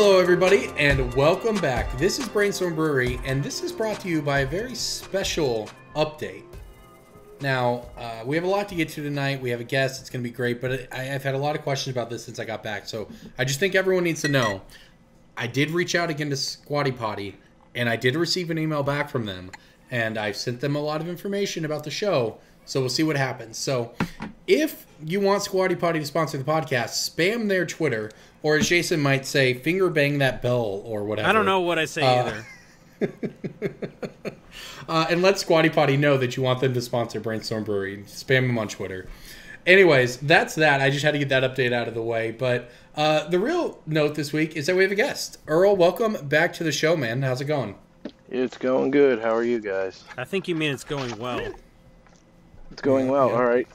Hello everybody, and welcome back. This is Brainstorm Brewery, and this is brought to you by a very special update. Now, we have a lot to get to tonight. We have a guest. It's going to be great, but I've had a lot of questions about this since I got back, so I just think everyone needs to know. I did reach out again to Squatty Potty, and I did receive an email back from them, and I've sent them a lot of information about the show, so we'll see what happens. So, if you want Squatty Potty to sponsor the podcast, spam their Twitter, or as Jason might say, finger bang that bell or whatever. I don't know what I say either. And let Squatty Potty know that you want them to sponsor Brainstorm Brewery. Spam them on Twitter. Anyways, that's that. I just had to get that update out of the way. But the real note this week is that we have a guest. Earl, welcome back to the show, man. How's it going? It's going good. How are you guys? I think you mean it's going well. It's going well. Yeah. All right.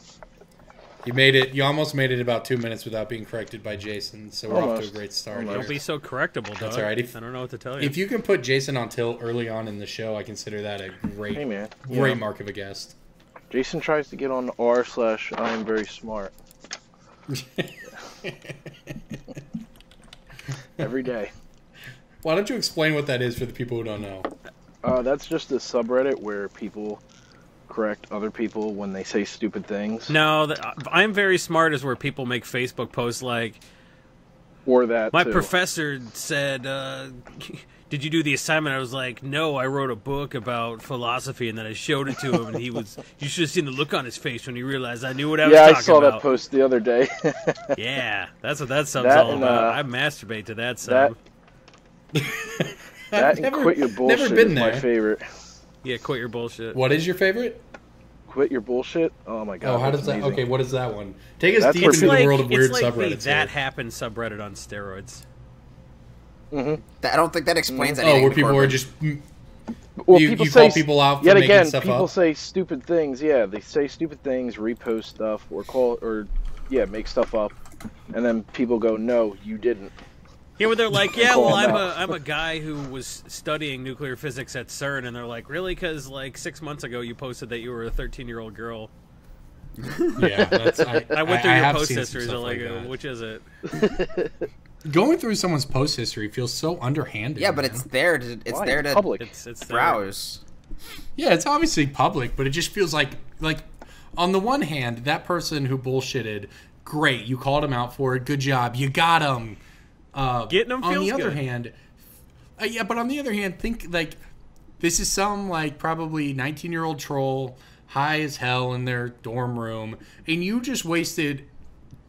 You made it. You almost made it about 2 minutes without being corrected by Jason, so we're off to a great start. Don't be so correctable, Doug. That's all right. I don't know what to tell you. If you can put Jason on tilt early on in the show, I consider that a great, great mark of a guest. Jason tries to get on r/I am very smart. Every day. Why don't you explain what that is for the people who don't know? That's just a subreddit where people correct other people when they say stupid things. No, I'm very smart is where people make Facebook posts like, or that my professor said, did you do the assignment? I was like, no, I wrote a book about philosophy, and then I showed it to him, and you should have seen the look on his face when he realized I knew what I was talking about. Yeah, I saw that post the other day. Yeah, that's what that sub's all about. I masturbate to that sub. That and quit your bullshit is my favorite. Yeah, quit your bullshit. What is your favorite? Quit your bullshit? Oh my god. Oh, how does that? Okay, what is that one? Take us deep into the world of weird subreddits. It's like That Happened subreddit on steroids. Mm-hmm. I don't think that explains anything. Oh, where people are just. Well, you call people out for making stuff up. People say stupid things. Yeah, they say stupid things, repost stuff, or make stuff up, and then people go, "No, you didn't." Yeah, where they're like, yeah, well, I'm a guy who was studying nuclear physics at CERN, and they're like, really? Because like 6 months ago, you posted that you were a 13-year-old girl. Yeah, I went through your post history, so like which is it? Going through someone's post history feels so underhanded. Yeah, but it's there to public. It's browse. Yeah, it's obviously public, but it just feels like on the one hand, that person who bullshitted, great, you called him out for it, good job, you got him. Getting them feels on the good. other hand, but on the other hand, think like this is some like probably 19-year-old troll, high as hell in their dorm room, and you just wasted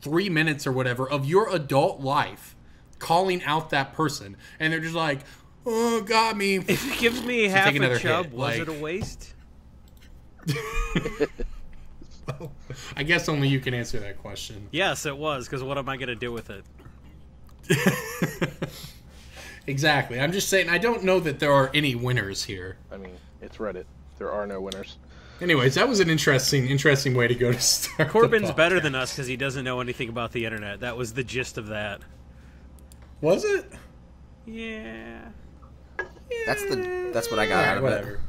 3 minutes or whatever of your adult life calling out that person, and they're just like, "Oh, got me." If it gives me half a chub, was it a waste? Well, I guess only you can answer that question. Yes, it was, because what am I going to do with it? Exactly. I'm just saying, I don't know that there are any winners here. I mean, it's Reddit. There are no winners. Anyways, that was an interesting way to go to start. Corbin's better than us because he doesn't know anything about the internet. That was the gist of that. Was it? Yeah. That's what I got out of whatever.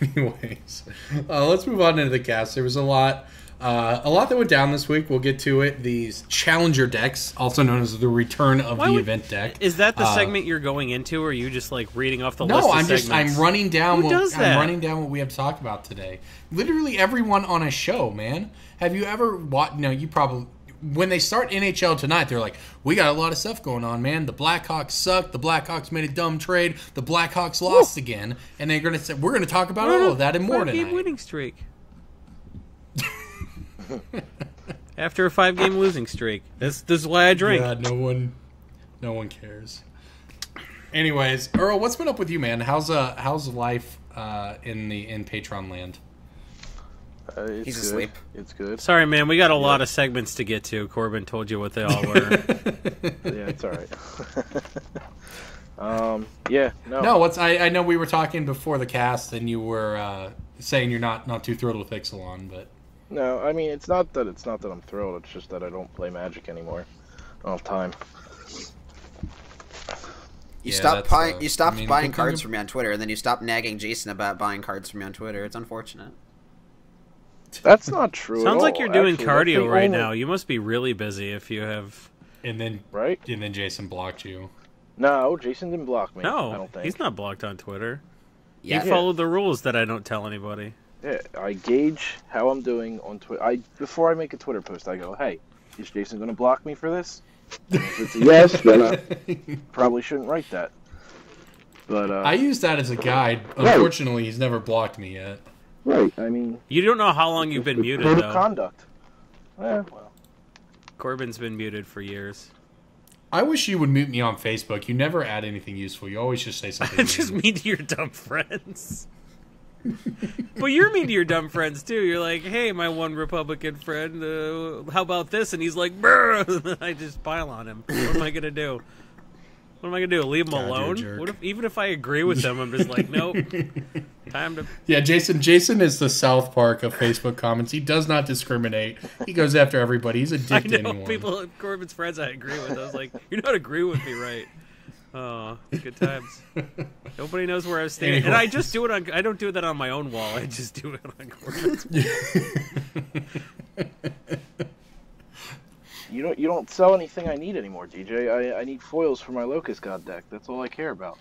Anyways, let's move on into the cast. There was a lot that went down this week. We'll get to it. These challenger decks, also known as the return of the event deck. Is that the segment you're going into, or are you just like reading off the list of segments? No, I'm running down. I'm running down what we have to talk about today. Literally everyone on a show, man. Have you ever watched? No, you probably. When they start NHL tonight, they're like, we got a lot of stuff going on, man. The Blackhawks suck. The Blackhawks made a dumb trade. The Blackhawks lost again. And they're going to say, we're going to talk about all of that and more tonight. 5-game winning streak. After a 5-game losing streak. This is why I drink. God, no one cares. Anyways, Earl, what's been up with you, man? How's life in Patreon land? He's asleep. It's good. Sorry, man. We got a lot of segments to get to. Corbin told you what they all were. Yeah, it's all right. Yeah, no. No, I know we were talking before the cast, and you were saying you're not too thrilled with Ixalan, but no, I mean it's not that I'm thrilled. It's just that I don't play Magic anymore. I don't have time. You stopped buying cards from me on Twitter, and then you stopped nagging Jason about buying cards from me on Twitter. It's unfortunate. That's not true. Sounds at like all, you're doing actually. cardio right now. You must be really busy if you have right? And then Jason blocked you. No, Jason didn't block me. No, I don't think. he's not blocked on Twitter. Yeah. He followed the rules that I don't tell anybody. Yeah, I gauge how I'm doing on Twitter. Before I make a Twitter post, I go, "Hey, is Jason going to block me for this?" And if it's a yes, then I probably shouldn't write that. But I use that as a guide. Unfortunately, he's never blocked me yet. Right. I mean, You don't know how long you've been muted, code though. of conduct. Well. Corbin's been muted for years. I wish you would mute me on Facebook. You never add anything useful. You always just say something. Just mean to your dumb friends. But you're mean to your dumb friends too. You're like, "Hey, my one Republican friend, how about this?" And he's like, "Brr!" And then I just pile on him. What am I gonna do? What am I gonna do? Leave him alone? What if, even if I agree with them, I'm just like, nope. Time to. Yeah, Jason is the South Park of Facebook comments. He does not discriminate. He goes after everybody. He's a dick to anyone. People, Corbin's friends, I agree with. I was like, you're not agreeing with me, right? Oh, good times. Nobody knows where I stand, Anyways. and I just do it on. I don't do that on my own wall. I just do it on Corbin's. You don't sell anything I need anymore, DJ. I need foils for my Locust God deck. That's all I care about.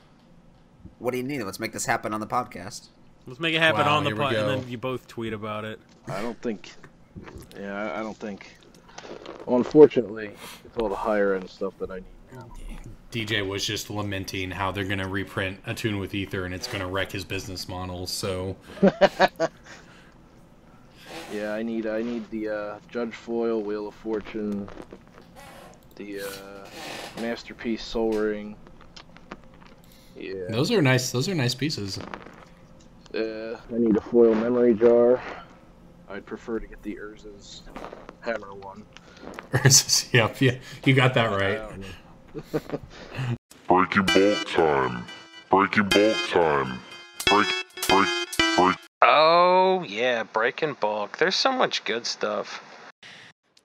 What do you need? Let's make this happen on the podcast. Let's make it happen Wow, on the here we pod, and go. then you both tweet about it. I don't think. Yeah, I don't think. Well, unfortunately, it's all the higher end stuff that I need now. DJ was just lamenting how they're going to reprint A Tune with Ether and it's going to wreck his business model. So Yeah, I need the Judge Foil, Wheel of Fortune, the Masterpiece Soul Ring. Yeah. those are nice. Those are nice pieces. I need a foil memory jar. I'd prefer to get the Urza's hammer one. Yep, yeah, you got that right. Breaking bolt time. Breaking bolt time. Break. Oh yeah, breaking bulk. There's so much good stuff.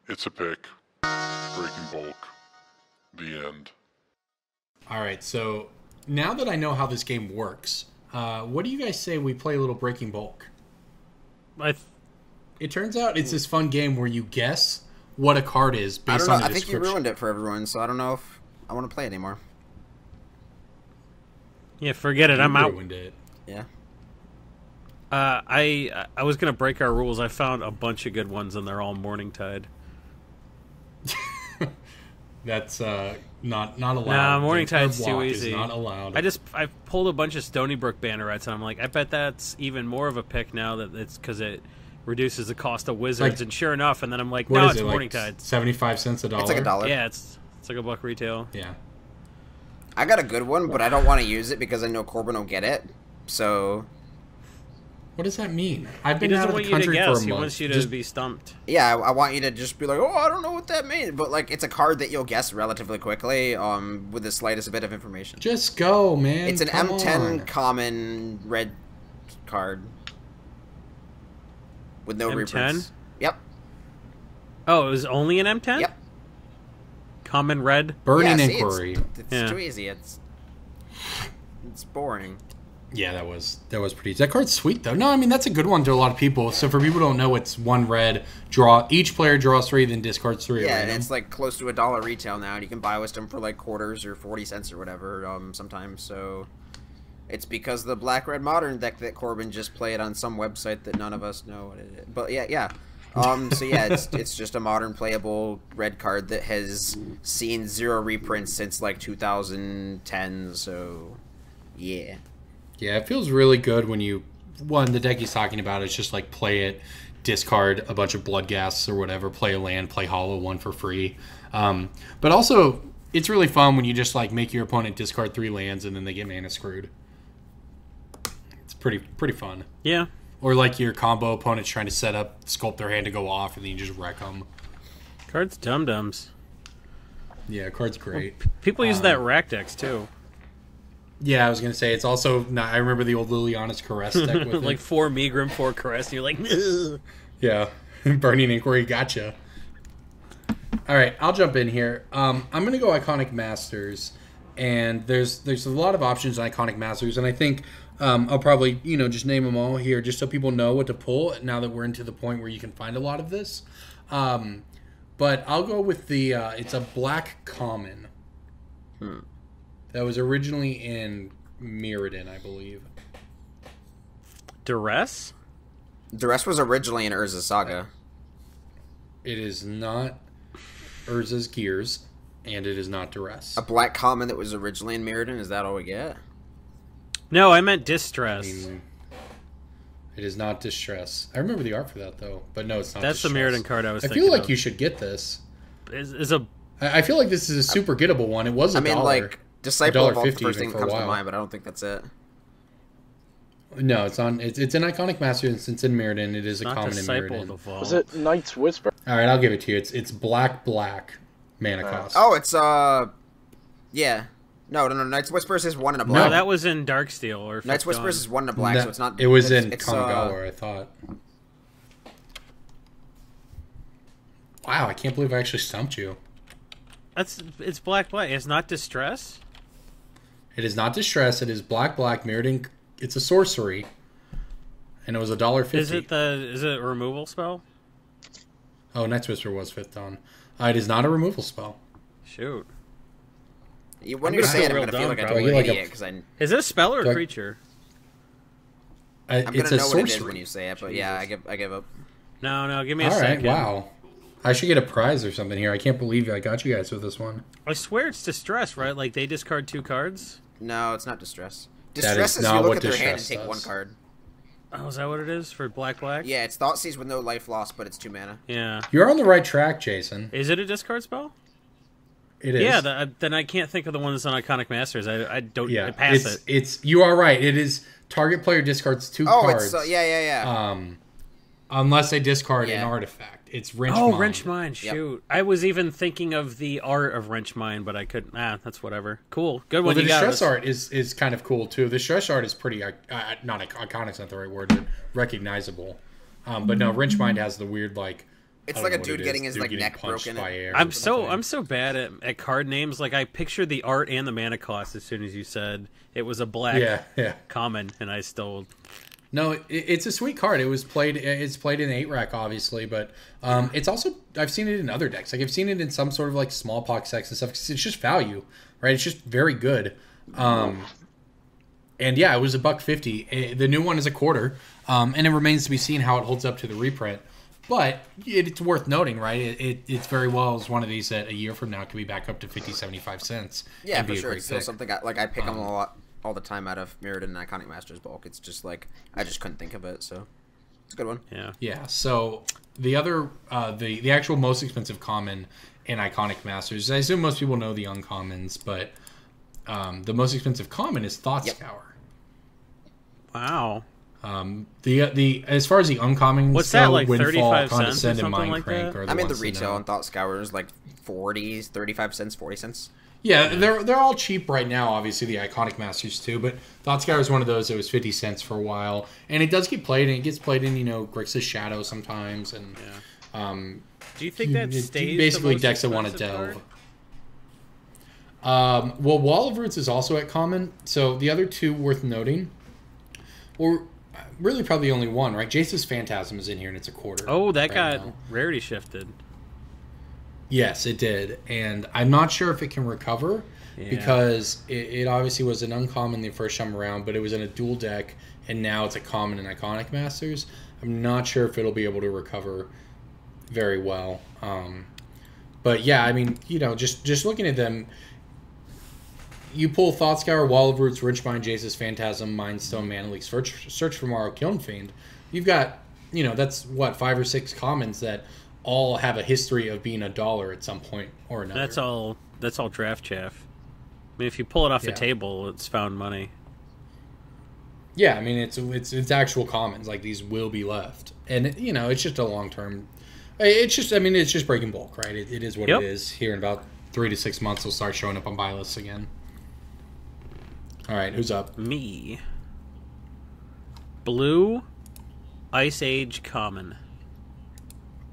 It's a pick. Breaking bulk. The end. All right, so now that I know how this game works, what do you guys say we play a little Breaking Bulk? It turns out it's this fun game where you guess what a card is I based don't know. on the I think you description. ruined it for everyone, so I don't know if I want to play it anymore. Yeah, forget it. You I'm out. ruined it. Yeah. I was gonna break our rules. I found a bunch of good ones, and they're all Morningtide. That's not allowed. Nah, Morningtide's The too walk easy. Is not allowed. I pulled a bunch of Stony Brook bannerets, and I'm like, I bet that's even more of a pick now that it's because it reduces the cost of wizards. Like- and sure enough, and then I'm like, What no, is it's it, like Morningtide. 75 cents a dollar. It's like $1. Yeah, it's like $1 retail. Yeah. I got a good one, but I don't want to use it because I know Corbin will get it. So What does that mean? I've He been out doesn't of want the you to country for a guess. month. He wants you to Just- be stumped. yeah, I want you to just be like, oh, I don't know what that means. But like, it's a card that you'll guess relatively quickly, with the slightest bit of information. Just go, man. It's an Come M10 on. common red card with no M10? reprints. Yep. Oh, it was only an M10? Yep. Common red? Burning Yeah, see, Inquiry. It's Yeah. too easy. It's boring. Yeah, that was pretty easy. That card's sweet though. No, I mean that's a good one to a lot of people. So for people who don't know, it's one red, draw each player draws 3, then discards 3. Yeah, at and random. it's like close to $1 retail now, and you can buy wisdom for like quarters or 40 cents or whatever. Sometimes, so it's because the black red modern deck that Corbin just played on some website that none of us know what it is. But yeah. So yeah, it's just a modern playable red card that has seen 0 reprints since like 2010. So yeah. Yeah, it feels really good when the deck he's talking about is just like play it, discard a bunch of blood gas or whatever, play a land, play hollow one for free. But also, it's really fun when you just like make your opponent discard 3 lands and then they get mana screwed. It's pretty fun. Yeah. Or like your combo opponent's trying to set up, sculpt their hand to go off, and then you just wreck them. Cards dum-dums. Yeah, card's great. People use that rack decks, too. Yeah, I was gonna say it's also. I remember the old Liliana's Caress deck with Like it. 4 Megrim, 4 Caress, and you're like, ugh. Yeah, Burning Inquiry, gotcha. All right, I'll jump in here. I'm gonna go Iconic Masters, and there's a lot of options on Iconic Masters, and I think I'll probably just name them all here, just so people know what to pull. Now that we're into the point where you can find a lot of this, but but I'll go with the. It's a black common. That was originally in Mirrodin, I believe. Duress? Duress was originally in Urza's Saga. It is not Urza's Gears, and it is not Duress. A black common that was originally in Mirrodin, is that all we get? No, I meant Distress. It is not Distress. I remember the art for that, though. But no, it's not That's Distress. the Mirrodin card I was thinking I feel like of. you should get this. I feel like this is a super gettable one. It was $1. Like, Disciple of Vault, the first thing that comes to mind, but I don't think that's it. No, it's on. It's an Iconic Master since in Mirrodin. It is a common in Disciple of Mirrodin. the Vault. Was it Knight's Whisper? All right, I'll give it to you. It's black mana cost. Oh, it's yeah. No, Knight's Whispers is 1 and a black. No, that was in Darksteel or Knight's Whispers is 1 and a black, so it's not. It was in Kamigawa, I thought. Wow, I can't believe I actually stumped you. It's black. It's not Distress. It is not Distress. It is black Mirrodin. It's a sorcery, and it was $1.50. Is it a removal spell? Oh, Night's Whisper was 5th Dawn. It is not a removal spell. Shoot. When you're saying it, I'm going to feel like a total idiot. Is it a spell or a creature? I'm going it's to a know sorcery. what it is when you say it, but yeah, I give up. No, give me a All second. right, wow. I should get a prize or something here. I can't believe I got you guys with this one. I swear it's Distress, right? Like, they discard 2 cards? No, it's not Distress. That Distress is is you not look what at their hand and Distress take does. 1 card. Oh, is that what it is for black? Yeah, it's Thoughtseize with no life lost, but it's 2 mana. Yeah. You're on the right track, Jason. Is it a discard spell? It is. Yeah, then I can't think of the ones on Iconic Masters. I don't. Yeah, I pass it. It's you are right. It is target player discards 2 cards. Oh, it's yeah. Unless they discard an artifact. It's Wrench Oh, Mind. Wrench Mind. Shoot, I was even thinking of the art of Wrench Mind, but I couldn't. That's whatever. Cool, good one. Well, the you got distress art is kind of cool too. The distress art is pretty not iconic's not the right word, but recognizable. But no, Wrench Mind has the weird like. It's like a dude getting his neck punched broken. by air. I'm so bad at card names. Like I pictured the art and the mana cost as soon as you said it was a black common, and I still. No, it's a sweet card. It's played in 8-rack, obviously, but it's also I've seen it in other decks. Like I've seen it in some sort of like smallpox decks and stuff. 'Cause it's just value, right? It's just very good. And yeah, it was $1.50. The new one is $0.25, and it remains to be seen how it holds up to the reprint. But it's worth noting, right? It's very well as one of these that a year from now could be back up to 50-75 cents. Yeah, and for be sure. a great It's still pick. something I pick them a lot all the time out of Mirrodin and Iconic Masters bulk. It's just like I just couldn't think of it, so it's a good one. Yeah. So the other the actual most expensive common in Iconic Masters, I assume most people know the uncommons, but the most expensive common is Thought Scour. Wow. The as far as the uncommons, what's that, like Windfall, 35 cents or Condescend, and something like Mindcrank that? are the I mean, the ones to retail know. on Thought Scour is like 40s, 35 cents, 40 cents. Yeah, they're all cheap right now. Obviously, the Iconic Masters too, but Thought Scour is one of those that was 50 cents for a while, and it does get played, and it gets played in Grixis Shadow sometimes, and do you think that stays basically the most decks that want to expensive delve? Well, Wall of Roots is also at common, so the other two worth noting, or really probably only one, right? Jace's Phantasm is in here, and it's $0.25. Oh, that right got now. rarity shifted. Yes, it did, and I'm not sure if it can recover because it obviously was an uncommon the first time around, but it was in a dual deck, and now it's a common in Iconic Masters. I'm not sure if it'll be able to recover very well. But yeah, I mean, just looking at them, you pull Thought Scour, Wall of Roots, Wrenchmind, Jace's Phantasm, Mindstone, Mana Leak, Search for Morrow, Kiln Fiend. You've got, that's what, 5 or 6 commons that all have a history of being $1 at some point or another. That's all draft chaff. I mean, if you pull it off the table, it's found money. Yeah, I mean, it's actual commons. Like, these will be left. And, it's just a long-term... It's just breaking bulk, right? It is what it is. Here in about 3 to 6 months, it'll start showing up on buy lists again. All right, who's up? Me. Blue Ice Age Common.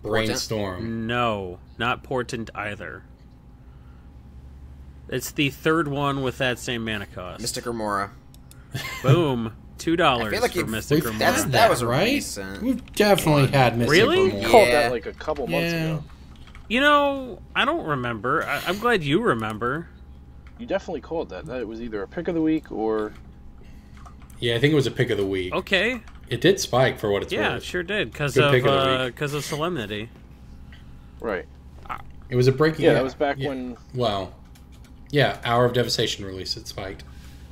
Brainstorm. No, not Portent either. It's the third one with that same mana cost. Mystic Remora. Boom. $2 I feel like for Mystic We've Remora. had That was a right? recent We've definitely had Mystic Really? Remora. Called that like a couple months ago. You know, I don't remember. I'm glad you remember. You definitely called that. That it was either a pick of the week or... Yeah, I think it was a pick of the week. Okay. It did spike for what it's Yeah, worth. it sure did, because Good pick of the week. of Solemnity. Right. It was a breaking... Yeah, that was back when... Well, yeah, Hour of Devastation release. It spiked.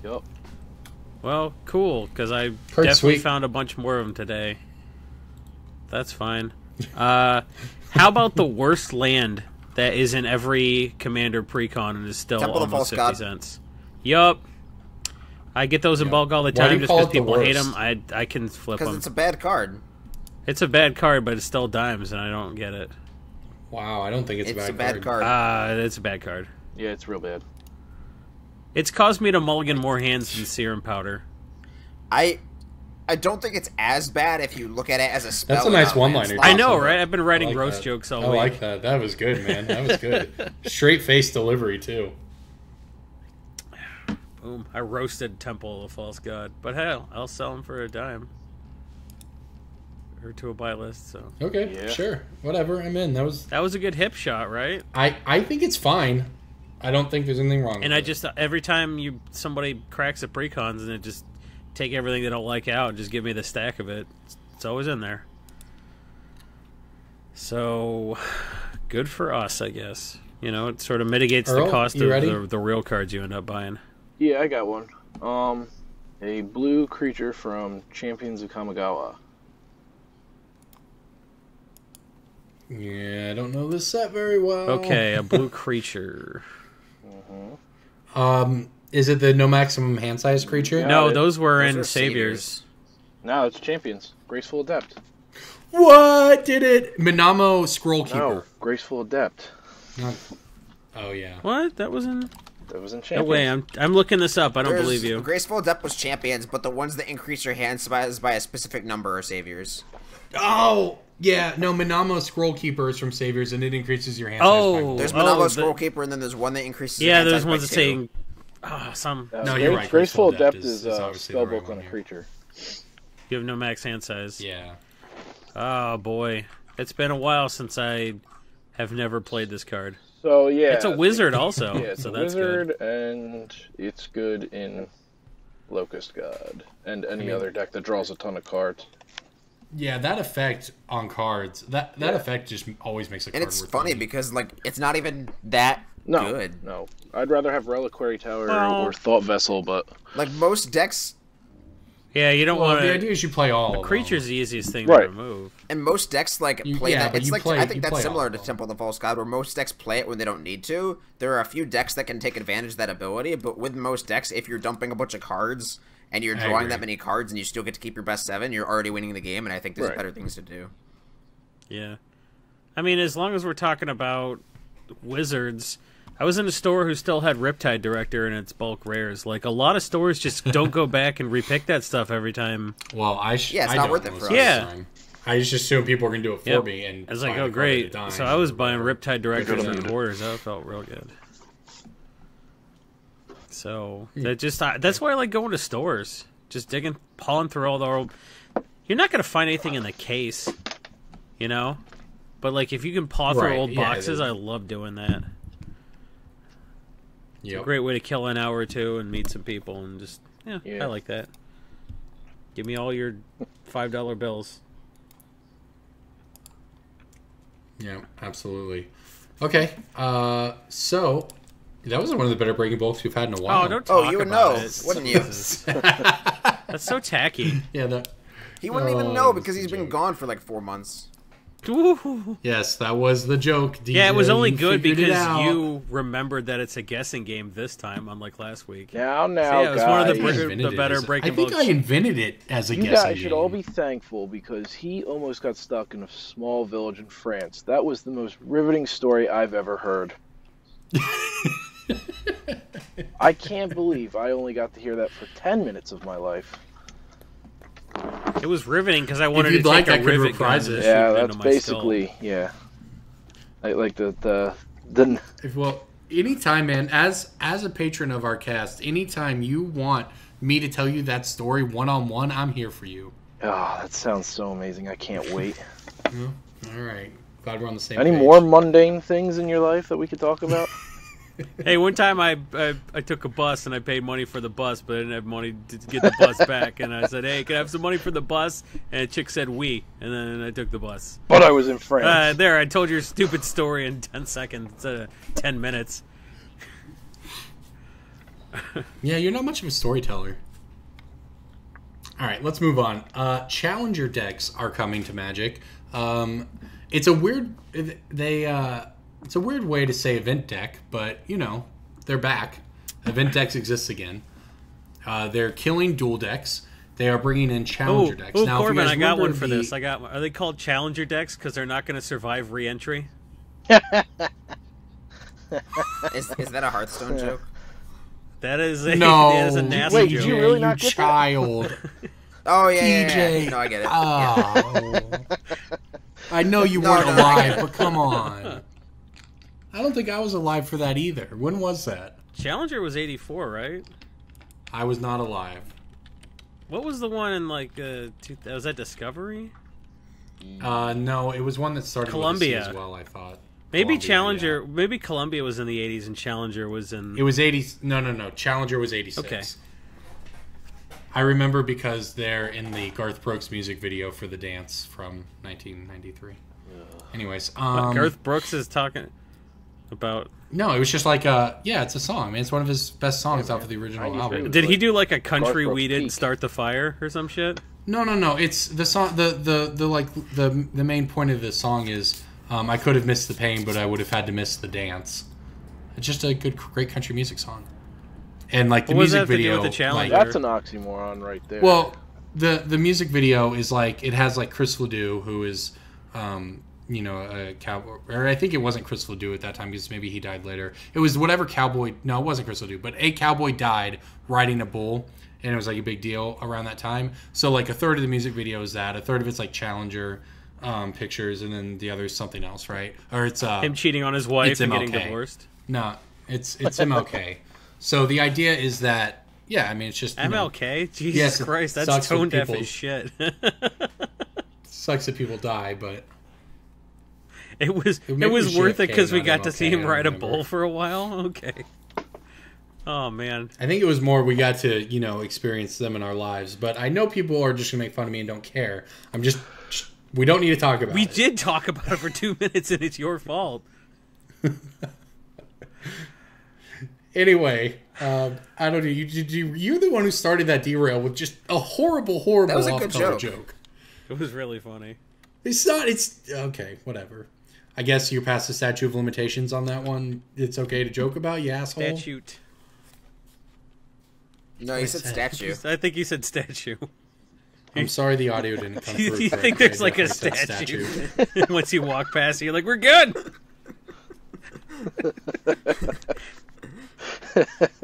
Yup. Well, cool, because I Pretty definitely sweet. found a bunch more of them today. That's fine. How about the worst land that is in every Commander precon and is still Temple of almost False 50 God. cents? Yup. I get those in Yep. bulk all the Why do time you just call because it the people hate worst? them. I can flip Because them. it's a bad card. It's a bad card, but it's still dimes, and I don't get it. Wow, I don't think it's It's a bad card. It's a bad card. Yeah, it's real bad. It's caused me to mulligan more hands than Serum Powder. I don't think it's as bad if you look at it as a spell. That's a nice without one-liner, landslide. I know, Awesome. right? I've been writing I like roast that. jokes all I week. like that. That was good, man. That was good. Straight face delivery, too. Boom. I roasted Temple of the False God. But hell, I'll sell them for a dime. Or to a buy list, so. Okay, Yeah. sure. Whatever, I'm in. That was... a good hip shot, right? I think it's fine. I don't think there's anything wrong And with I it. just, every time somebody cracks the precons and it just take everything they don't like out and just give me the stack of it, it's always in there. So, good for us, I guess. You know, it sort of mitigates Earl, the cost you ready? of the real cards you end up buying. Yeah, I got one. A blue creature from Champions of Kamigawa. Yeah, I don't know this set very well. Okay, a blue creature. Is it the no maximum hand size creature? Yeah. No, it- those were Those in are Saviors. No, it's Champions. Graceful Adept. What did it? Minamo Scroll Keeper. No, Graceful Adept. Not- Oh yeah. What? That was in... That was in No Champions. way, I'm looking this up. I don't There's- believe you. Graceful Adept was champions, but the ones that increase your hand size by a specific number are saviors. Oh yeah. No, Minamo Scroll Keeper is from Saviors, and it increases your hand Oh, size by There's Oh, Minamo the- Scroll Keeper, and then there's one that increases your Yeah, hand there's size by ones that 2. saying... Oh, some... No, you're right. Graceful Graceful Adept Adept is is obviously the right spellbook one on a here. creature. You have no max hand size. Yeah. Oh, boy. It's been a while since I have never played this card. So yeah, It's a wizard also, Yeah, it's so a that's wizard, good. and it's good in Locust God and any other deck that draws a ton of cards. Yeah, that effect on cards, that effect just always makes a card And it's worth funny money. because like it's not even that No, good. no. I'd rather have Reliquary Tower Well- or Thought Vessel, but Like most decks, Yeah, you don't Well, want the to... idea is you play all of them. Creature's the easiest thing Right. to remove. and most decks like You- play yeah, that. but It's you like play- I you think that's play similar all to of them. Temple of the False God, where most decks play it when they don't need to. There are a few decks that can take advantage of that ability, but with most decks, if you're dumping a bunch of cards and you're I drawing agree. that many cards and you still get to keep your best 7, you're already winning the game. And I think there's Right. better things to do. Yeah. I mean, as long as we're talking about wizards... I was in a store who still had Riptide Director in its bulk rares. Like, a lot of stores just don't go back and repick that stuff every time. Well, Yeah, it's I not don't worth it most for of us. the Yeah. time. I just assume people are going to do it for Yep. me. And I was like, buy oh, the card great. at a time So I was or buying whatever. Riptide Directors Good. and quarters. That felt real good. So, that's why I like going to stores. Just pawing through all the old... You're not going to find anything in the case, you know? But, like, if you can paw through Right, old yeah, boxes, it is. I love doing that. Yep. Great way to kill an hour or two and meet some people and just... Yeah, Yeah. I like that. Give me all your $5 bills. Yeah, absolutely. Okay, so that was one of the better breaking bulks we've had in a while. Oh, don't Oh, talk you would about know, it. wouldn't you? That's so tacky. Yeah, that. He wouldn't Oh, even know that's because a he's been joke. gone for like 4 months. Ooh. Yes, that was the joke. Yeah, it was DJ, only you good figured it because out. you remembered that it's a guessing game this time, unlike last week. now, So, yeah, it was one of guys, the I the invented it better as a- breaking I think bulks. I invented it as a you guessing guys should game. all be thankful because he almost got stuck in a small village in France. That was the most riveting story I've ever heard. I can't believe I only got to hear that for 10 minutes of my life. It was riveting because I wanted you'd to like, take I a could rivet reprise gun it. and Yeah, shoot it that's into my skull. basically, yeah. Like the Well, anytime, man. As a patron of our cast, anytime you want me to tell you that story one-on-one, I'm here for you. oh, that sounds so amazing. I can't wait. All right. Glad we're on the same Any page. more mundane things in your life that we could talk about? Hey, one time I took a bus and I paid money for the bus, but I didn't have money to get the bus back. And I said, "Hey, can I have some money for the bus?" And a chick said, "Oui," and then I took the bus. But I was in France. There, I told your stupid story in 10 seconds instead of 10 minutes. Yeah, you're not much of a storyteller. All right, let's move on. Challenger decks are coming to Magic. It's a weird it's a weird way to say event deck, but you know they're back. Event decks exist again. They're killing dual decks. They are bringing in challenger decks. Oh, Now, Corbin, if you guys I got remember one for this. Are they called challenger decks because they're not going to survive re-entry? Is that a Hearthstone joke? That is a No, that is a nasty Wait, joke. did you really not get that? child. Oh yeah, TJ. yeah. No, I get it. Oh. I know you No, weren't no, I alive, get it. but come on. I don't think I was alive for that either. When was that? Challenger was 84, right? I was not alive. What was the one in like was that Discovery? No, it was one that started Columbia. with a C as well, I thought. Maybe Columbia, Challenger, yeah. maybe Columbia was in the 80s and Challenger was in... It was 80. No. Challenger was 86. Okay. I remember because they're in the Garth Brooks music video for the dance from 1993. Anyways, Garth Brooks is talking about... no, it was just like it's a song. I mean, it's one of his best songs off of the original I album. agree. Did he do like a country Brooks we didn't peak. start the fire or some shit? No. It's the song. The main point of the song is I could have missed the pain, but I would have had to miss the dance. It's just a great country music song. And like the What was music that to do video, with the Challenger? That's an oxymoron right there. well, the music video is like it has like Chris Ledoux, who is a cowboy, or I think it wasn't Chris Ledoux at that time because maybe he died later. It was whatever cowboy. No, it wasn't Chris Ledoux, but a cowboy died riding a bull, and it was like a big deal around that time. So like a third of the music video is that, a third of it's like Challenger pictures, and then the other is something else, right? Or it's Him cheating on his wife it's and getting MLK. divorced? No, it's MLK. So the idea is that it's just MLK? Jesus Yes, it Christ, that's sucks when tone deaf people- as shit. sucks that people die, but It was would make me worth it JFK, because we not got to MLK, see him I ride a remember. bull for a while? Okay. Oh, man. I think it was more we got to, experience them in our lives. But I know people are just going to make fun of me and don't care. We don't need to talk about We it. did talk about it for 2 minutes, and it's your fault. Anyway, I don't know. You're the one who started that derail with just a horrible That was a good off-color joke. joke. It was really funny. It's okay, whatever. I guess you're past the statute of limitations on that one. It's okay to joke about, you asshole. Statute. No, you said statue. I think you said statue. I'm sorry the audio didn't come through. You think correctly. there's I like a definitely said statue? Once you walk past it, you're like, we're good!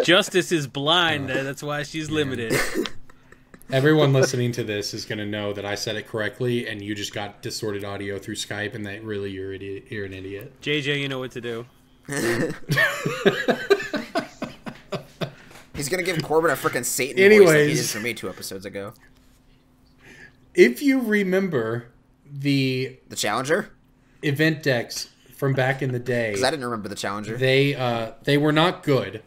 Justice is blind, that's why she's limited. Everyone listening to this is going to know that I said it correctly, and you just got distorted audio through Skype, and that really you're an idiot. JJ, you know what to do. He's gonna give Corbin a freaking Satan voice like he Anyways. did for me 2 episodes ago. If you remember the The Challenger? event decks from back in the day, Because I didn't remember the Challenger. they were not good.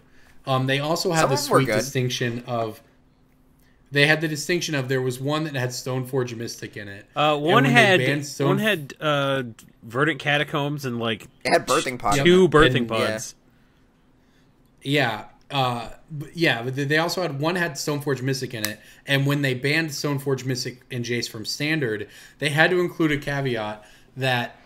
They also had Some the of them were sweet good. distinction of. They had the distinction of there was one that had Stoneforge Mystic in it. One when they had banned Verdant Catacombs and like It had birthing pod. two birthing And- pods. But they also had one had Stoneforge Mystic in it, and when they banned Stoneforge Mystic and Jace from Standard, they had to include a caveat that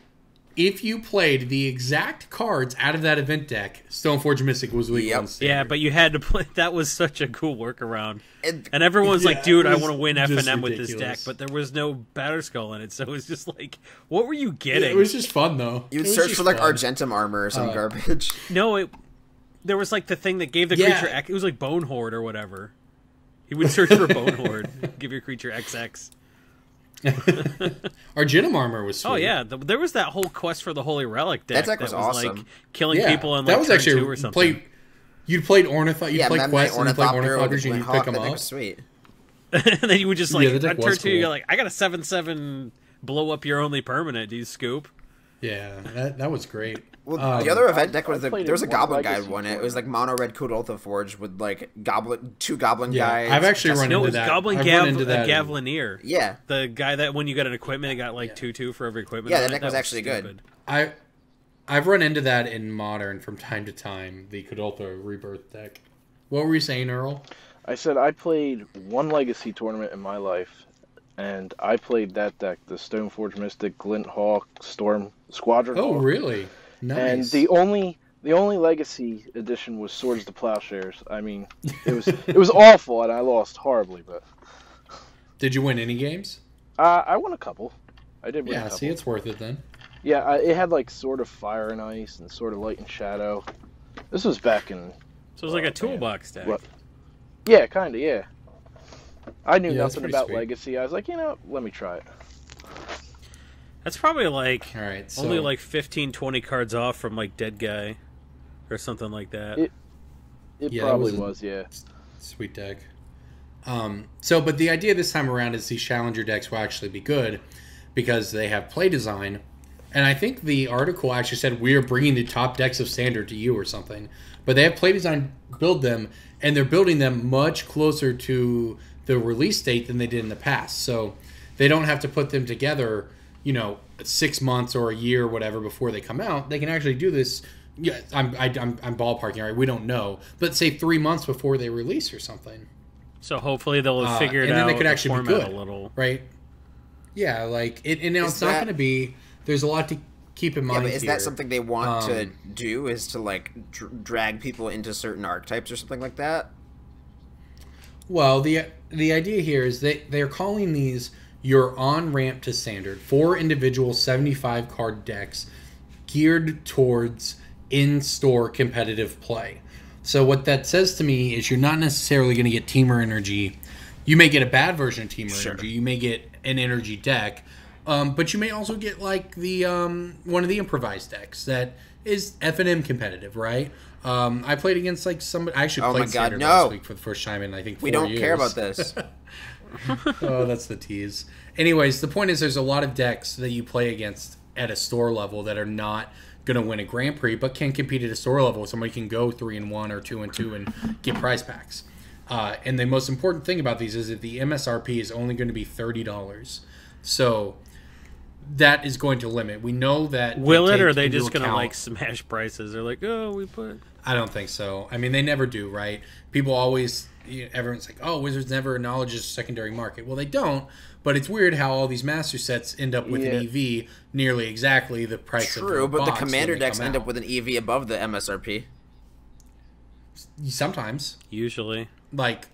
if you played the exact cards out of that event deck, Stoneforge Mystic was legal Yep. in Standard. Yeah, but you had to play. That was such a cool workaround. And And everyone's like, Yeah, dude, it I was want to win just FNM with this deck, ridiculous. but there was no Batterskull in it, so it was just like, what were you getting? it was just fun though. you'd It was search just for like fun. Argentum armor or some garbage. No, there was like the thing that gave the Yeah. creature X. It was like Bone Horde or whatever. He would search for Bone Horde, give your creature XX. Argentum armor was sweet. Oh yeah, there was that whole quest for the Holy Relic deck. That deck was awesome. like killing Yeah, people in that like was turn actually 2 or something. You'd played Ornithopter, you'd Yeah, played Mem Quest, and you'd played Ornithopter with Ornithopters, and you'd Hawk. pick them That deck up. was sweet. And then you would just like Yeah, the deck on turn was 2, cool. you're like, I got a 7/7 blow up your only permanent. Do you scoop? Yeah, that was great. Well, the other event deck was I played there was a in one Goblin Legacy Guide one. It tournament. was like mono red Kudoltha Forge with like two Goblin Yeah, guys. I've actually run No, it into was that. Goblin I've run into that in- Gavlineer. Yeah, The guy that when you got an equipment, it got like 2/2 for every equipment. Yeah, on that it. deck was actually good. stupid. I've run into that in Modern from time to time, the Kudoltha Rebirth deck. What were you saying, Earl? I said I played one Legacy tournament in my life, and I played that deck, the Stoneforge Mystic, Glint Hawk, Storm Squadron Oh, Hawk. really? Nice. And the only Legacy edition was Swords to Plowshares. I mean, it was awful, and I lost horribly. But Did you win any games? I won a couple. I did win a Yeah, couple. see, it's worth it then. Yeah, it had like sort of Fire and Ice and sort of Light and Shadow. This was back in. So it was like a man. toolbox deck. What? Yeah, kind of. Yeah. I knew Yeah, that's nothing pretty about sweet. Legacy. I was like, let me try it. That's probably like All right, so only like 15, 20 cards off from like Dead Guy or something like that. It Yeah, that probably was a- was, yeah. sweet deck. But the idea this time around is these challenger decks will actually be good because they have play design. And I think the article actually said we are bringing the top decks of Standard to you or something. But they have play design build them, and they're building them much closer to the release date than they did in the past. So they don't have to put them together, 6 months or a year or whatever before they come out. They can actually do this. Yeah, I'm ballparking, right? We don't know, but say 3 months before they release or something. So hopefully they'll have figured and then out they could the actually be format good, a little. right? Yeah, like and now Is it's not that- going to be. There's a lot to keep in yeah, mind. but is here. that something they want to do? Is to like drag people into certain archetypes or something like that? Well, the idea here is they're calling these your on ramp to Standard, 4 individual 75 card decks geared towards in-store competitive play. So what that says to me is you're not necessarily going to get Teamer Energy. You may get a bad version of Teamer Energy. You may get an Energy deck, but you may also get like the one of the improvised decks that is F&M competitive, right? I played against like somebody. I actually Oh played my God, Standard no. last week for the first time in I think 4 We don't years. care about this. Oh, that's the tease. Anyways, the point is there's a lot of decks that you play against at a store level that are not going to win a Grand Prix, but can compete at a store level. Somebody can go 3-1 or 2-2 and get prize packs. And the most important thing about these is that the MSRP is only going to be $30. So that is going to limit. We know that. Will it, take or are they into just going to account- like smash prices? They're like, oh, we put. I don't think so. I mean, they never do, right? People always, everyone's like, oh, Wizards never acknowledges a secondary market. Well, they don't, but it's weird how all these master sets end up with an EV nearly exactly the price of True, the but the box when commander they decks come end out. up with an EV above the MSRP. Sometimes. Usually. Like,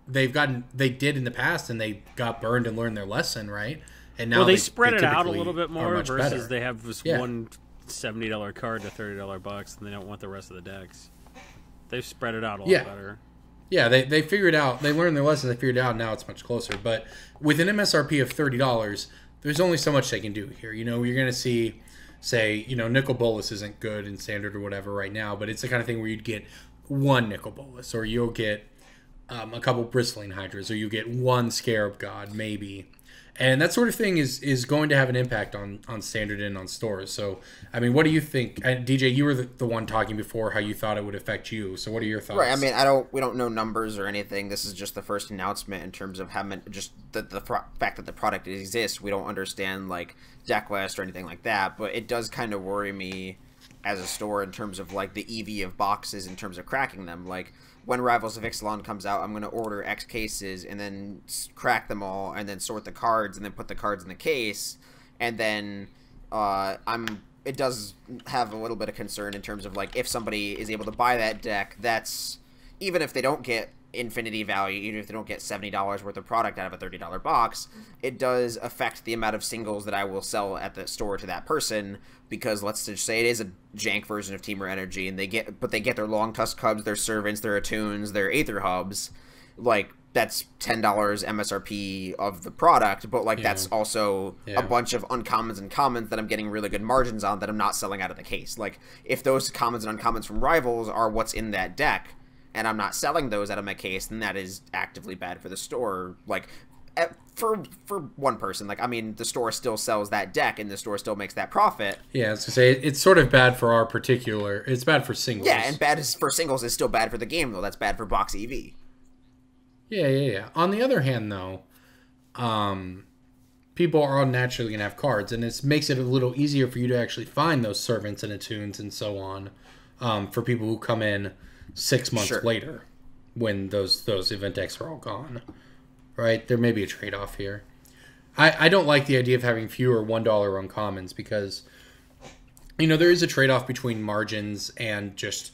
they did in the past, and they got burned and learned their lesson, right? And now Well, they spread it out a typically little bit are more much versus better. they have this Yeah. one $70 card to $30 box, and they don't want the rest of the decks. They've spread it out a lot Yeah. better. Yeah, they figured out. They learned their lesson. They figured it out. Now it's much closer. But with an MSRP of $30, there's only so much they can do here. You're going to see, say, Nicol Bolas isn't good in Standard or whatever right now, but it's the kind of thing where you'd get one Nicol Bolas, or you'll get a couple Bristling Hydras, or you get one Scarab God, maybe. And that sort of thing is going to have an impact on Standard and on stores. So, I mean, what do you think? DJ, you were the one talking before how you thought it would affect you. So what are your thoughts? Right. I mean, we don't know numbers or anything. This is just the first announcement in terms of how many, just the fact that the product exists. We don't understand like deck list or anything like that. But it does kind of worry me as a store in terms of like the EV of boxes in terms of cracking them. Like when Rivals of Ixalan comes out, I'm going to order X cases and then crack them all and then sort the cards and then put the cards in the case. And then it does have a little bit of concern in terms of like if somebody is able to buy that deck, that's even if they don't get infinity value, even if they don't get $70 worth of product out of a $30 box, it does affect the amount of singles that I will sell at the store to that person, because let's just say it is a jank version of Teamer Energy and they get their Long Tusk Hubs, their Servants, their Attunes, their Aether Hubs, like that's $10 MSRP of the product, but like that's also a bunch of uncommons and commons that I'm getting really good margins on that I'm not selling out of the case. Like if those commons and uncommons from Rivals are what's in that deck, and I'm not selling those out of my case, then that is actively bad for the store. Like, for one person. Like, I mean, the store still sells that deck, and the store still makes that profit. Yeah, I was gonna say it's sort of bad for our particular. It's bad for singles. Yeah, and for singles is still bad for the game, though. That's bad for box EV. Yeah. On the other hand, though, people are naturally going to have cards, and it makes it a little easier for you to actually find those servants and attunes and so on for people who come in 6 months later when those event decks are all gone. Right? There may be a trade-off here. I don't like the idea of having fewer $1 uncommons because, there is a trade-off between margins and just...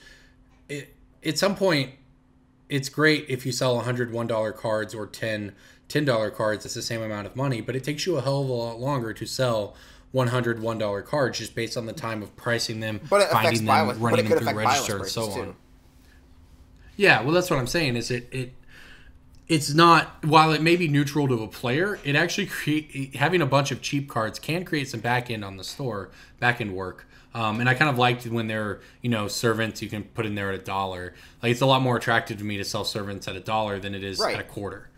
at some point, it's great if you sell 100 $1 cards or 10 $10 cards. It's the same amount of money, but it takes you a hell of a lot longer to sell 100 $1 cards just based on the time of pricing them, finding them, running them through the register, and so on. Yeah, well, that's what I'm saying. Is it's not, while it may be neutral to a player, it actually having a bunch of cheap cards can create some back end on the store, back end work. And I kind of liked when they're, servants you can put in there at $1. Like, it's a lot more attractive to me to sell servants at $1 than it is at a quarter.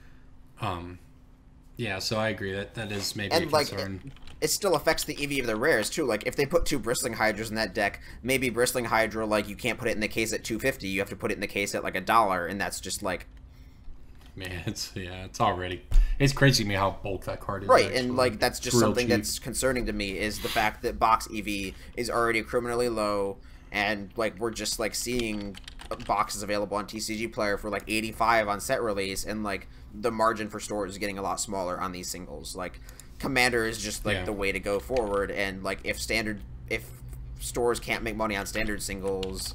Yeah, so I agree that is maybe a concern. It still affects the EV of the rares too. Like, if they put 2 Bristling Hydras in that deck, maybe Bristling Hydra, like, you can't put it in the case at $2.50. You have to put it in the case at like $1, and that's just like, man, it's crazy to me how bulk that card is. Right, and like that's just something that's concerning to me is the fact that box EV is already criminally low, and like we're just like seeing boxes available on TCG Player for like 85 on set release, and like the margin for stores is getting a lot smaller on these singles. Like, Commander is just like the way to go forward, and like if stores can't make money on standard singles,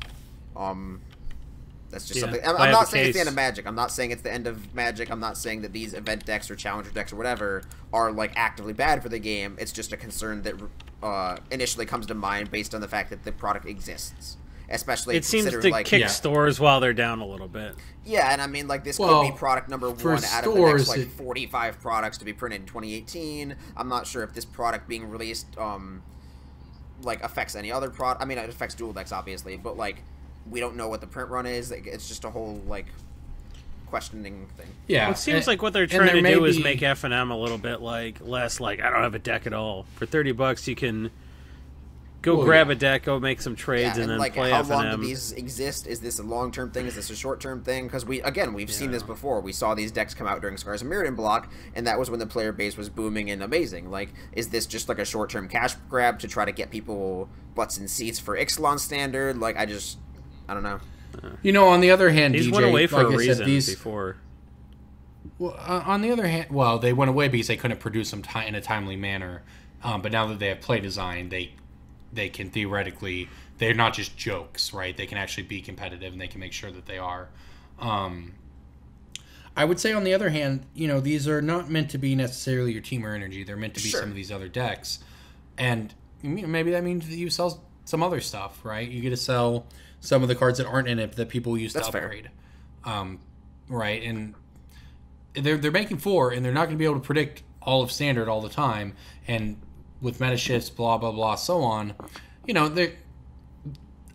that's just something. I'm not saying it's the end of Magic. I'm not saying it's the end of Magic. I'm not saying that these event decks or challenger decks or whatever are like actively bad for the game. It's just a concern that initially comes to mind based on the fact that the product exists. Especially it seems to kick stores while they're down a little bit. Yeah, and I mean, like, this could be product number 1 out of the next like 45 products to be printed in 2018. I'm not sure if this product being released like affects any other product. I mean, it affects dual decks obviously, but like, we don't know what the print run is. It's just a whole like questioning thing. Yeah, well, it seems like what they're trying to do is make F&M a little bit like less like, I don't have a deck at all. For $30, you can go grab a deck, go make some trades, and then like, play how F&M. How long do these exist? Is this a long-term thing? Is this a short-term thing? Because we've seen this before. We saw these decks come out during Scars and Mirrodin block, and that was when the player base was booming and amazing. Like, is this just like a short-term cash grab to try to get people butts in seats for Ixalan Standard? Like, I don't know. On the other hand, these DJ, went away for like a reason before. Well, on the other hand, they went away because they couldn't produce them in a timely manner. But now that they have play design, they can theoretically, they're not just jokes, right? They can actually be competitive, and they can make sure that they are. I would say, on the other hand, these are not meant to be necessarily your team or energy. They're meant to be some of these other decks. And maybe that means that you sell some other stuff, right? You get to sell some of the cards that aren't in it that people use to upgrade. Right? And they're making 4, and they're not going to be able to predict all of Standard all the time. And with meta shifts, blah, blah, blah, so on,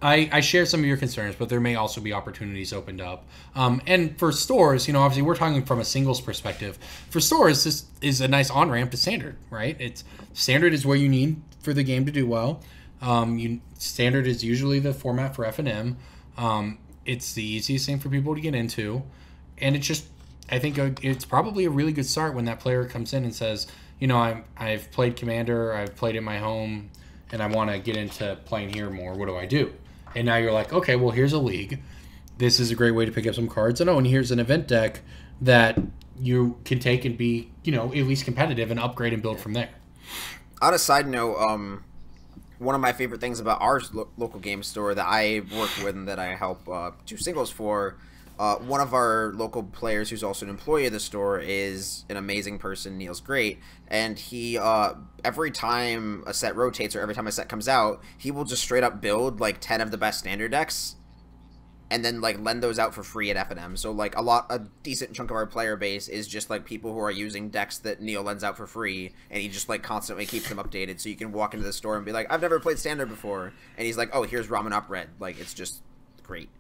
I share some of your concerns, but there may also be opportunities opened up. And for stores, obviously we're talking from a singles perspective. For stores, this is a nice on-ramp to Standard, right? Standard is where you need for the game to do well. Standard is usually the format for F&M. It's the easiest thing for people to get into. And I think it's probably a really good start when that player comes in and says, I've played Commander, I've played in my home, and I want to get into playing here more. What do I do? And now you're like, okay, well, here's a league. This is a great way to pick up some cards. And here's an event deck that you can take and be, at least competitive and upgrade and build from there. On a side note, one of my favorite things about our local game store that I work with and that I help do singles for, one of our local players who's also an employee of the store is an amazing person. Neil's great, and he every time a set rotates or every time a set comes out, he will just straight up build like 10 of the best standard decks and then like lend those out for free at F&M. So like a decent chunk of our player base is just like people who are using decks that Neil lends out for free, and he just like constantly keeps them updated. So you can walk into the store and be like, I've never played Standard before, and he's like, oh, here's Ramen Up Red. Like, it's just great.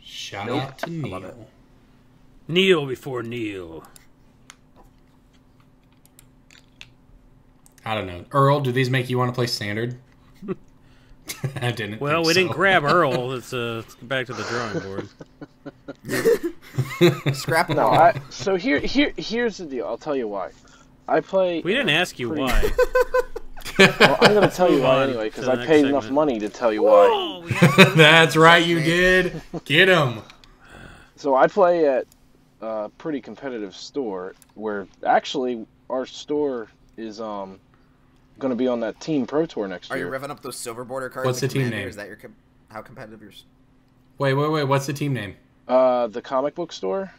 Shout out to Neil. Neil before Neil. I don't know. Earl, do these make you want to play Standard? I didn't. Well, think we so. didn't grab Earl. Let's get back to the drawing board. Scrap them No, all. so here's the deal. I'll tell you why. I play. We didn't ask you pretty- why. Well, I'm going to tell you Move why on anyway, to because the I next paid enough segment. money to tell you why. Oh, we have That's right, you did. Get him. So I play at a pretty competitive store where actually our store is going to be on that Team Pro Tour next Are you year. revving up those silver border cards? What's the team Commander? name? Is that your how competitive yours? Wait. What's the team name? The comic book store.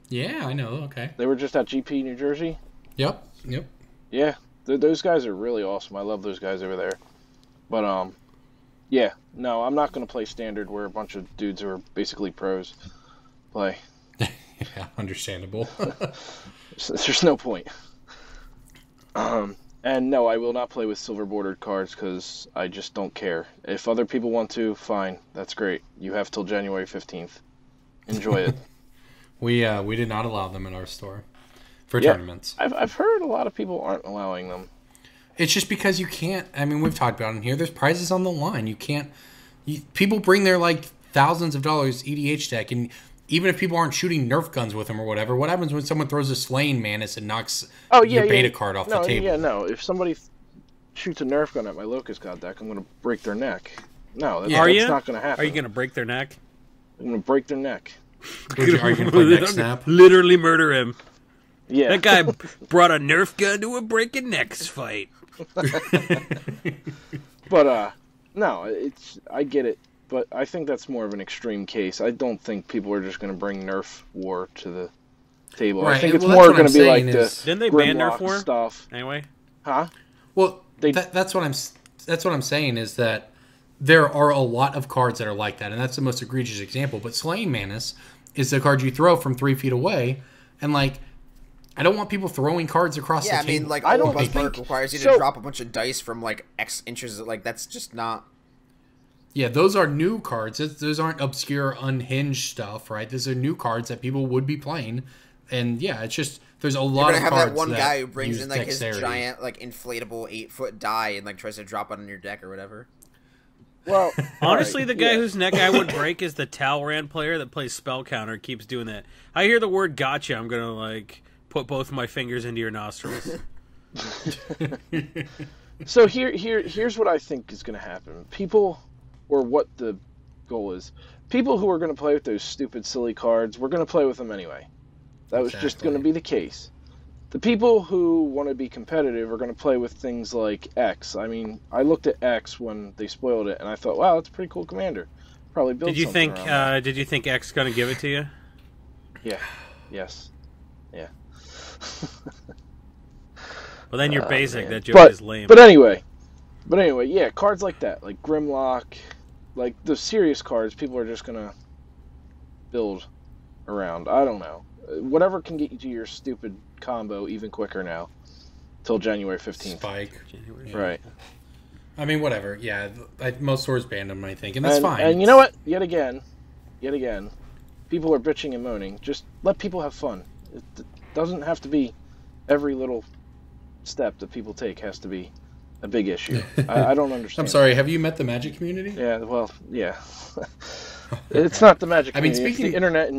Yeah, I know. Okay. They were just at GP New Jersey. Yep. Yeah, those guys are really awesome. I love those guys over there. But yeah, no, I'm not going to play Standard where a bunch of dudes who are basically pros play. Yeah, understandable. There's no point. And no, I will not play with silver bordered cards because I just don't care. If other people want to, fine. That's great. You have till January 15th. Enjoy it. We did not allow them in our store for Yeah. tournaments. I've heard a lot of people aren't allowing them. It's just because you can't. I mean, we've talked about it in here. There's prizes on the line. You can't. People bring their like thousands of dollars EDH deck, and even if people aren't shooting Nerf guns with them or whatever, what happens when someone throws a Slaying Manus and knocks your beta card off the table? Yeah, no. If somebody shoots a Nerf gun at my Locust God deck, I'm going to break their neck. No, that's not going to happen. Are you going to break their neck? I'm going to break their neck. Are you going to play neck snap? Literally murder him. Yeah. That guy brought a Nerf gun to a breaking necks fight. But no, I get it, but I think that's more of an extreme case. I don't think people are just going to bring Nerf War to the table. Right, I think it's well, more that's what going I'm to be saying like is- the Didn't they ban Grimlock Nerf War? stuff, Anyway, huh? Well, They- that's what I'm saying is that there are a lot of cards that are like that, and that's the most egregious example. But Slaying Manus is the card you throw from 3 feet away, and like, I don't want people throwing cards across Yeah, I the table. mean, like, I all don't Buzzbark think- requires you to so- drop a bunch of dice from, like, X inches. Like, that's just not... Yeah, those are new cards. Those aren't obscure, unhinged stuff, right? Those are new cards that people would be playing, and yeah, it's just there's a You're lot gonna of have cards that one guy who brings use in, like, dexterity. his giant, like, inflatable 8-foot die and, like, tries to drop it on your deck or whatever. Well, honestly, alright, the guy yeah. whose neck I would break is the Talrand player that plays Spell Counter. Keeps doing that. I hear the word "gotcha." I'm gonna like put both of my fingers into your nostrils. So here's what I think is going to happen. People, or what the goal is, people who are going to play with those stupid, silly cards, we're going to play with them anyway. That was just Exactly. going to be the case. The people who want to be competitive are going to play with things like X. I mean, I looked at X when they spoiled it, and I thought, wow, that's a pretty cool commander. Probably build Did you something think? around that. Did you think X gonna give it to you? Yeah. Yes. Yeah. Well, then you're basic. man. That joke is lame. But anyway, yeah, cards like that, like Grimlock, like the serious cards, people are just gonna build around. I don't know. Whatever can get you to your stupid combo even quicker now, till January 15th. Spike. January. Right. I mean, whatever. Yeah, most stores banned them, I think, and that's fine. And you know what? Yet again, people are bitching and moaning. Just let people have fun. It doesn't have to be every little step that people take has to be a big issue. I don't understand. I'm sorry. Have you met the Magic community? Yeah, well, yeah. It's not the Magic I mean, community, it's speaking- the internet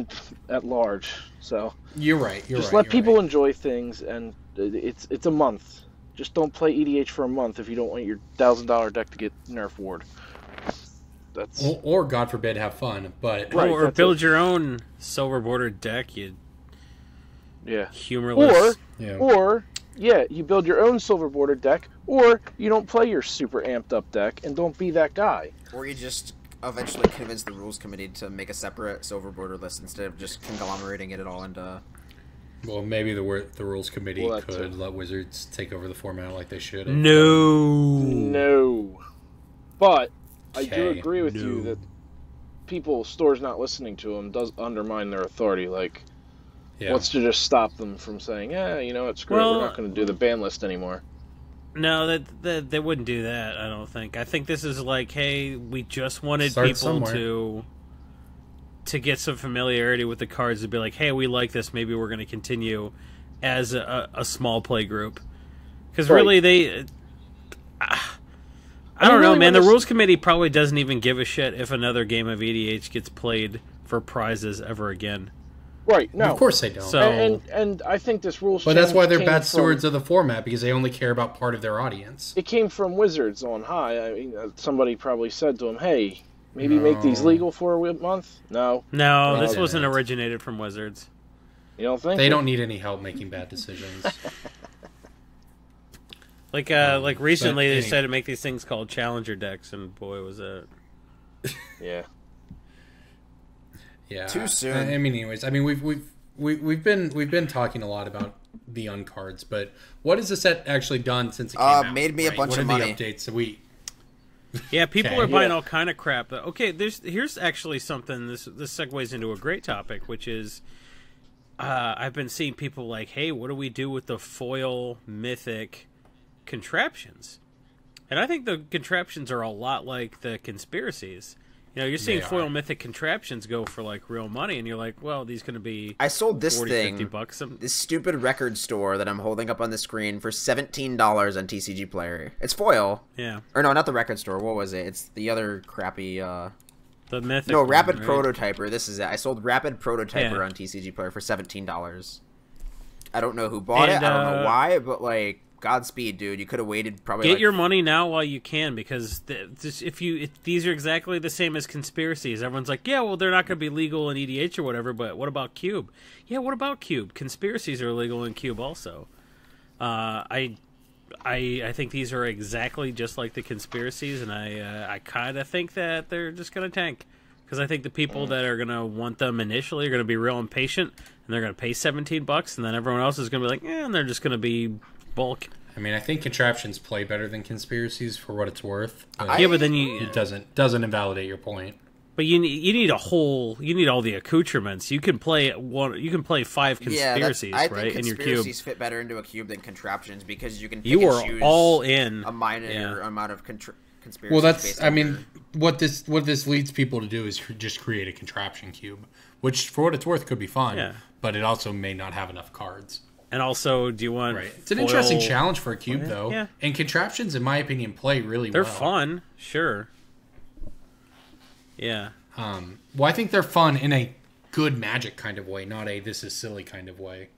at large. So You're right. just let people enjoy things, and it's a month. Just don't play EDH for a month if you don't want your $1,000 deck to get Nerf Ward. That's Or God forbid, have fun. But Right, or that's build it. your own silver bordered deck. You yeah. humorless. Or you build your own silver border deck, or you don't play your super amped up deck and don't be that guy. Or you just eventually convince the rules committee to make a separate silver border list instead of just conglomerating it all into... well, maybe the rules committee Well, that could too. let Wizards take over the format like they should. No. But I do Okay, agree with you that stores not listening to them does undermine their authority. Like, Yeah. what's to just stop them from saying, yeah, you know what, screw it, Well- we're not going to do the ban list anymore. No, that they wouldn't do that. I don't think. I think this is like, hey, we just wanted Start people somewhere. to get some familiarity with the cards and be like, hey, we like this. Maybe we're going to continue as a small play group. Because Right. really, I don't know, really, man. when The this- rules committee probably doesn't even give a shit if another game of EDH gets played for prizes ever again. Right. No. Of course they don't. So, And I think this rules. But that's why they're change bad came stewards of the format, because they only care about part of their audience. It came from Wizards on high. I mean, somebody probably said to him, "Hey, maybe make these legal for a month." No, no, No, this they wasn't didn't. originated from Wizards. you don't think They don't need any help making bad decisions. Like recently, they anyway. decided to make these things called Challenger decks, and boy, was it. Yeah. Yeah. Too soon. I mean, anyways, I mean, we've been talking a lot about the uncards, but what has the set actually done since it came out? Made me a bunch what of are money. the updates that we? Yeah, people Okay. are buying Yeah. all kind of crap. Okay, here's actually something. This segues into a great topic, which is I've been seeing people like, hey, what do we do with the foil mythic contraptions? And I think the contraptions are a lot like the conspiracies. You know, you're seeing They foil are. mythic contraptions go for like real money, and you're like, well, these going to be I sold this 40, thing, 50 bucks. this stupid record store that I'm holding up on the screen for $17 on TCG Player. It's foil. Yeah, Or no, not the record store. What was it? It's the other crappy, the mythic. no, one, Rapid right? Prototyper. This is it. I sold Rapid Prototyper Yeah. on TCG Player for $17. I don't know who bought it. And, I don't know why, but like, Godspeed, dude. You could have waited probably. Get like, your money now while you can, because if these are exactly the same as conspiracies. Everyone's like, yeah, well, they're not going to be legal in EDH or whatever, but what about Cube? Yeah, what about Cube? Conspiracies are illegal in Cube also. I think these are exactly just like the conspiracies, and I kind of think that they're just going to tank. Because I think the people that are going to want them initially are going to be real impatient, and they're going to pay $17, and then everyone else is going to be like, and they're just going to be bulk. I mean, I think contraptions play better than conspiracies for what it's worth. But Yeah, but then you it doesn't invalidate your point. But you need all the accoutrements. You can play 5 conspiracies, I right, think in your cube. conspiracies fit better into a cube than contraptions because you can pick You and are choose all in. a minor Yeah. amount of conspiracies. Well, that's. based I on mean, your- what this leads people to do is just create a contraption cube, which, for what it's worth, could be fun. Yeah. But it also may not have enough cards. And also, do you want Right. It's an foil- interesting challenge for a cube, yeah, though. yeah. And contraptions, in my opinion, play really They're well. fun, sure. Yeah. Well, I think they're fun in a good Magic kind of way, not a this is silly kind of way.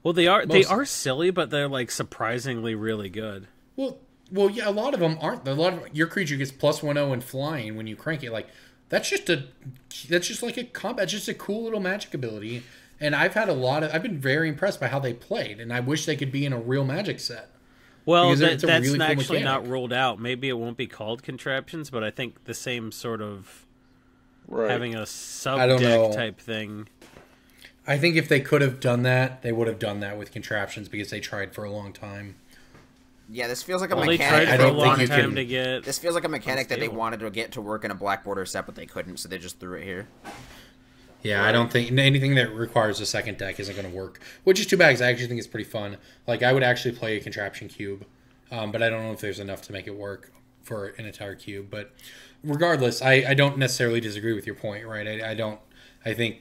Well, they are Most- silly, but they're like surprisingly really good. Well, yeah, a lot of them aren't. A lot of your creature gets +1/0 and flying when you crank it. Like that's just like a combat, just a cool little Magic ability. And I've been very impressed by how they played, and I wish they could be in a real Magic set. Well, Because it's a that's really cool actually not mechanic. ruled out. Maybe it won't be called contraptions, but I think the same sort of Right. having a I don't sub know. deck type thing. I think if they could have done that, they would have done that with contraptions because they tried for a long time. yeah, this feels like a Well, they mechanic. tried I for a don't think long you time can- to get. This feels like a mechanic that they Unstable. wanted to get to work in a black border set, but they couldn't, so they just threw it here. Yeah, I don't think anything that requires a second deck isn't going to work, which is too bad because I actually think it's pretty fun. Like, I would actually play a contraption cube, but I don't know if there's enough to make it work for an entire cube. But regardless, I don't necessarily disagree with your point, right? I think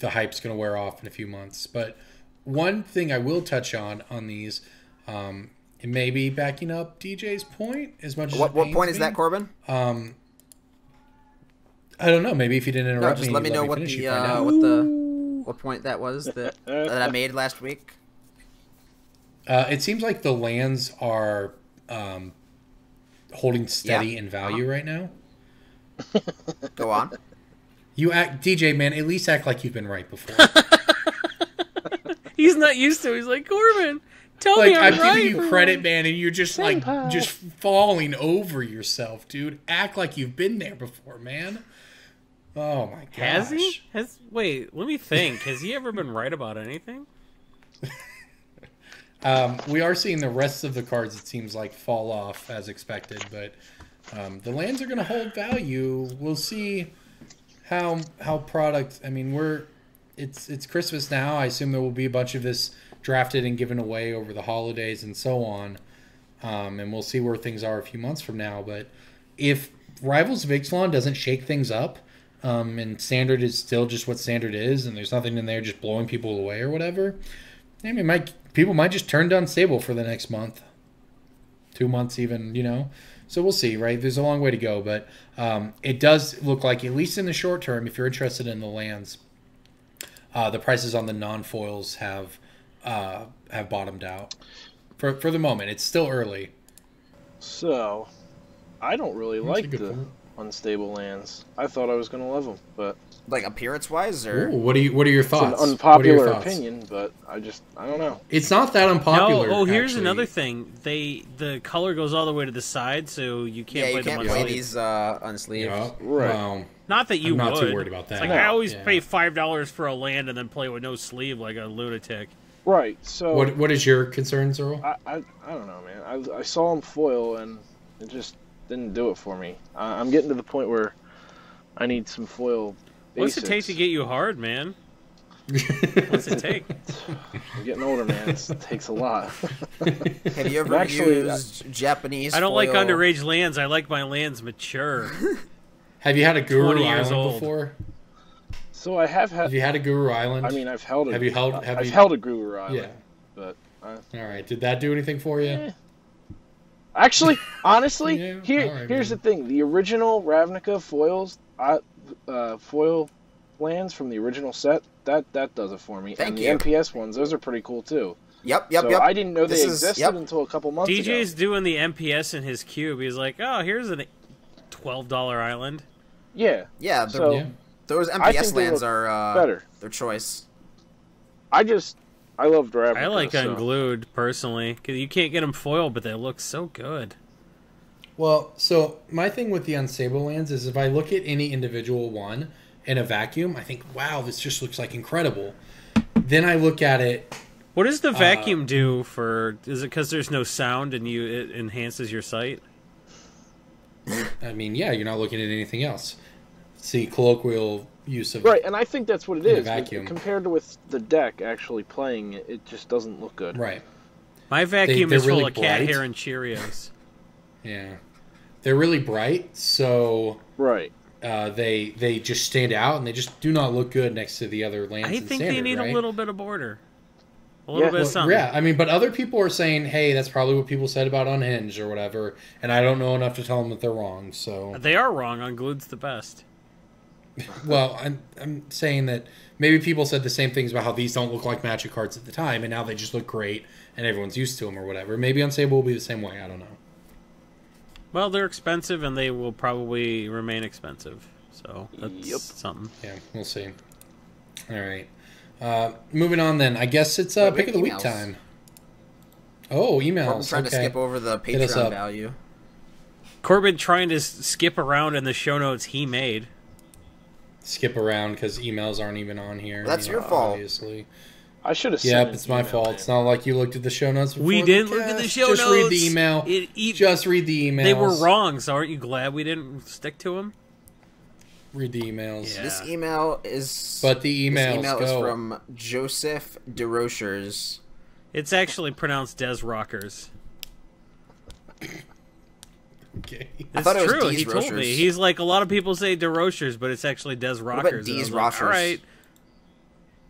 the hype's going to wear off in a few months. But one thing I will touch on these, it may be backing up DJ's point as much as What it pains point is me. that, Corbin? I don't know. Maybe if you didn't No, interrupt just me, let me know what finish, the you find out. what point that was that I made last week. It seems like the lands are holding steady Yeah. in value right now. Go on. You act, DJ man, at least act like you've been right before. He's not used to it. He's like, Corbin, tell Like me I'm I'm right. giving you credit, man, and you're just like just falling over yourself, dude. Act like you've been there before, man. Oh my gosh. Has he? Wait, let me think. Has he ever been right about anything? We are seeing the rest of the cards, it seems like, fall off as expected, but the lands are going to hold value. We'll see how product. I mean, it's Christmas now. I assume there will be a bunch of this drafted and given away over the holidays and so on, and we'll see where things are a few months from now. But if Rivals of Ixalan doesn't shake things up, and Standard is still just what Standard is, and there's nothing in there just blowing people away or whatever, I mean, people might just turn to Unstable for the next month. 2 months even, you know. So we'll see, right? There's a long way to go, but it does look like, at least in the short term, if you're interested in the lands, the prices on the non-foils have bottomed out for the moment. It's still early. So, I don't really That's a like good the point. unstable lands. I thought I was going to love them, but Like appearance-wise, or Ooh, what are your it's an thoughts? What are your unpopular thoughts? opinion, but I don't know. It's not that unpopular. No, here's actually. another thing. The color goes all the way to the side, so you can't yeah, play you can't them play on sleeve. these unsleeved. Yeah, Right. well, Not that you I'm not would. too worried about that. It's like No. I always Yeah. pay $5 for a land and then play with no sleeve like a lunatic. Right, so what is your concern, Earl? I don't know, man. I saw them foil, and it just didn't do it for me. I'm getting to the point where I need some foil basics. What's it take to get you hard, man? What's it take? I'm getting older, man. It takes a lot. Have you ever Actually, used Japanese I don't like foil? underage lands. I like my lands mature. Have you had a Guru 20 years Island old. before? So I have had. Have you had a Guru Island? I mean, I've held. Have you held- have I've you- held a Guru Island, Yeah. but All right. Did that do anything for you? Eh. Actually, honestly, Yeah, here's alright, the man. thing: the original Ravnica foils, foil lands from the original set, that does it for me. Thank and you. the NPS ones, those are pretty cool too. Yep. So I didn't know This they is- existed yep. until a couple months DJ's ago. doing the MPS in his cube. He's like, oh, here's a $12 island. Yeah. Yeah, So Yeah. those I MPS think they lands look are better. their choice. I loved Ravnica. I like so. unglued, personally, because you can't get them foiled, but they look so good. Well, so my thing with the unstable lands is if I look at any individual one in a vacuum, I think, wow, this just looks like incredible. Then I look at it. What does the vacuum do for... Is it because there's no sound and it enhances your sight? I mean, yeah, you're not looking at anything else. See, colloquial use of Right, and I think that's what it In a is. vacuum. Compared to with the deck actually playing it, it just doesn't look good. right. My vacuum they're is full really of cat bright. hair and Cheerios. Yeah, they're really bright, so Right. they just stand out and they just do not look good next to the other lands. I in think standard, they need right? a little bit of border. A little Yeah. bit of Well, something. yeah, I mean, but other people are saying, "Hey, that's probably what people said about Unhinged or whatever," and I don't know enough to tell them that they're wrong. So, They are wrong. Unglued's the best. well, I'm saying that maybe people said the same things about how these don't look like Magic cards at the time, and now they just look great, and everyone's used to them or whatever. Maybe Unstable will be the same way. I don't know. Well, they're expensive, and they will probably remain expensive. So that's Yep. something. Yeah, we'll see. All right, moving on then. I guess it's Wait, pick of the week emails. time. Oh, emails. I'm trying to okay. skip over the Hit us Patreon up. value. Corbin trying to skip around in the show notes he made. Skip around because emails aren't even on here. Well, that's your fault. Obviously. I should have. Yep, it's my fault. It's not like you looked at the show notes before We the didn't look at the cast. show Just read notes. the email. Just read the emails. They were wrong, so aren't you glad we didn't stick to them? Read the emails. Yeah. This email is. But the This emails email go. is from Joseph DeRochers. It's actually pronounced Des Rockers. Okay. I It's thought it was true. D's He told Rochers. me. He's like, a lot of people say DeRochers, but it's actually Des Rockers. And I D's was like, Rochers? all right.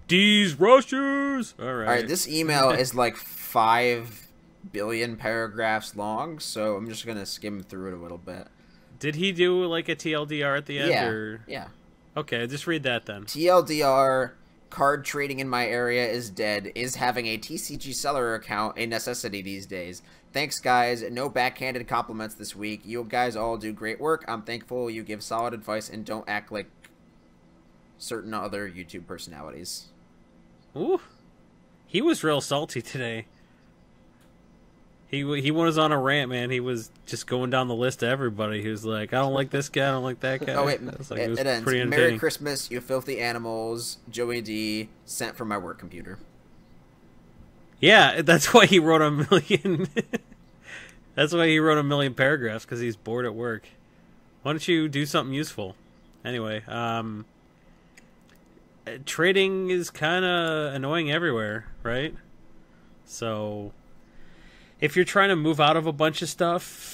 D's Rochers. All right. All right, this email is like 5 billion paragraphs long, so I'm just gonna skim through it a little bit. Did he do like a TLDR at the end? Yeah, Or... yeah. Okay, just read that then. TLDR, card trading in my area is dead. Is having a TCG seller account a necessity these days? Thanks, guys. No backhanded compliments this week. You guys all do great work. I'm thankful you give solid advice and don't act like certain other YouTube personalities. Ooh, he was real salty today. He was on a rant, man. He was just going down the list to everybody. He was like, "I don't like this guy. I don't like that guy." Oh wait, It was like, it was it ends. pretty Merry entertaining. Christmas, you filthy animals. Joey D. Sent from my work computer. Yeah, that's why he wrote a million. That's why he wrote a million paragraphs, because he's bored at work. Why don't you do something useful? Anyway, trading is kind of annoying everywhere, right? So, if you're trying to move out of a bunch of stuff,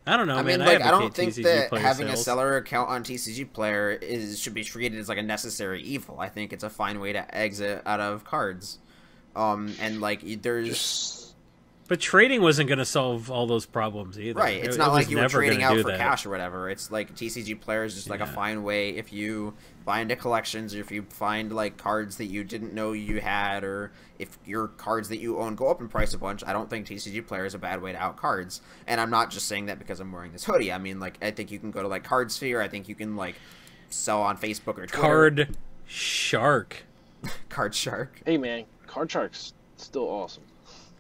I don't know, I man. mean, like, I advocate don't think TCG that player having a sales. seller account on TCG Player should be treated as like a necessary evil. I think it's a fine way to exit out of cards. And like there's But trading wasn't going to solve all those problems either. Right. It's It not was like you were never trading gonna out do for that. cash or whatever. It's like TCG Player is just like a fine way if you buy into collections, or if you find like cards that you didn't know you had, or if your cards that you own go up in price a bunch. I don't think TCG Player is a bad way to out cards. And I'm not just saying that because I'm wearing this hoodie. I mean, like, I think you can go to like Card Sphere. I think you can like sell on Facebook or Twitter. Card Shark. Card Shark. Hey man, Card Shark's still awesome.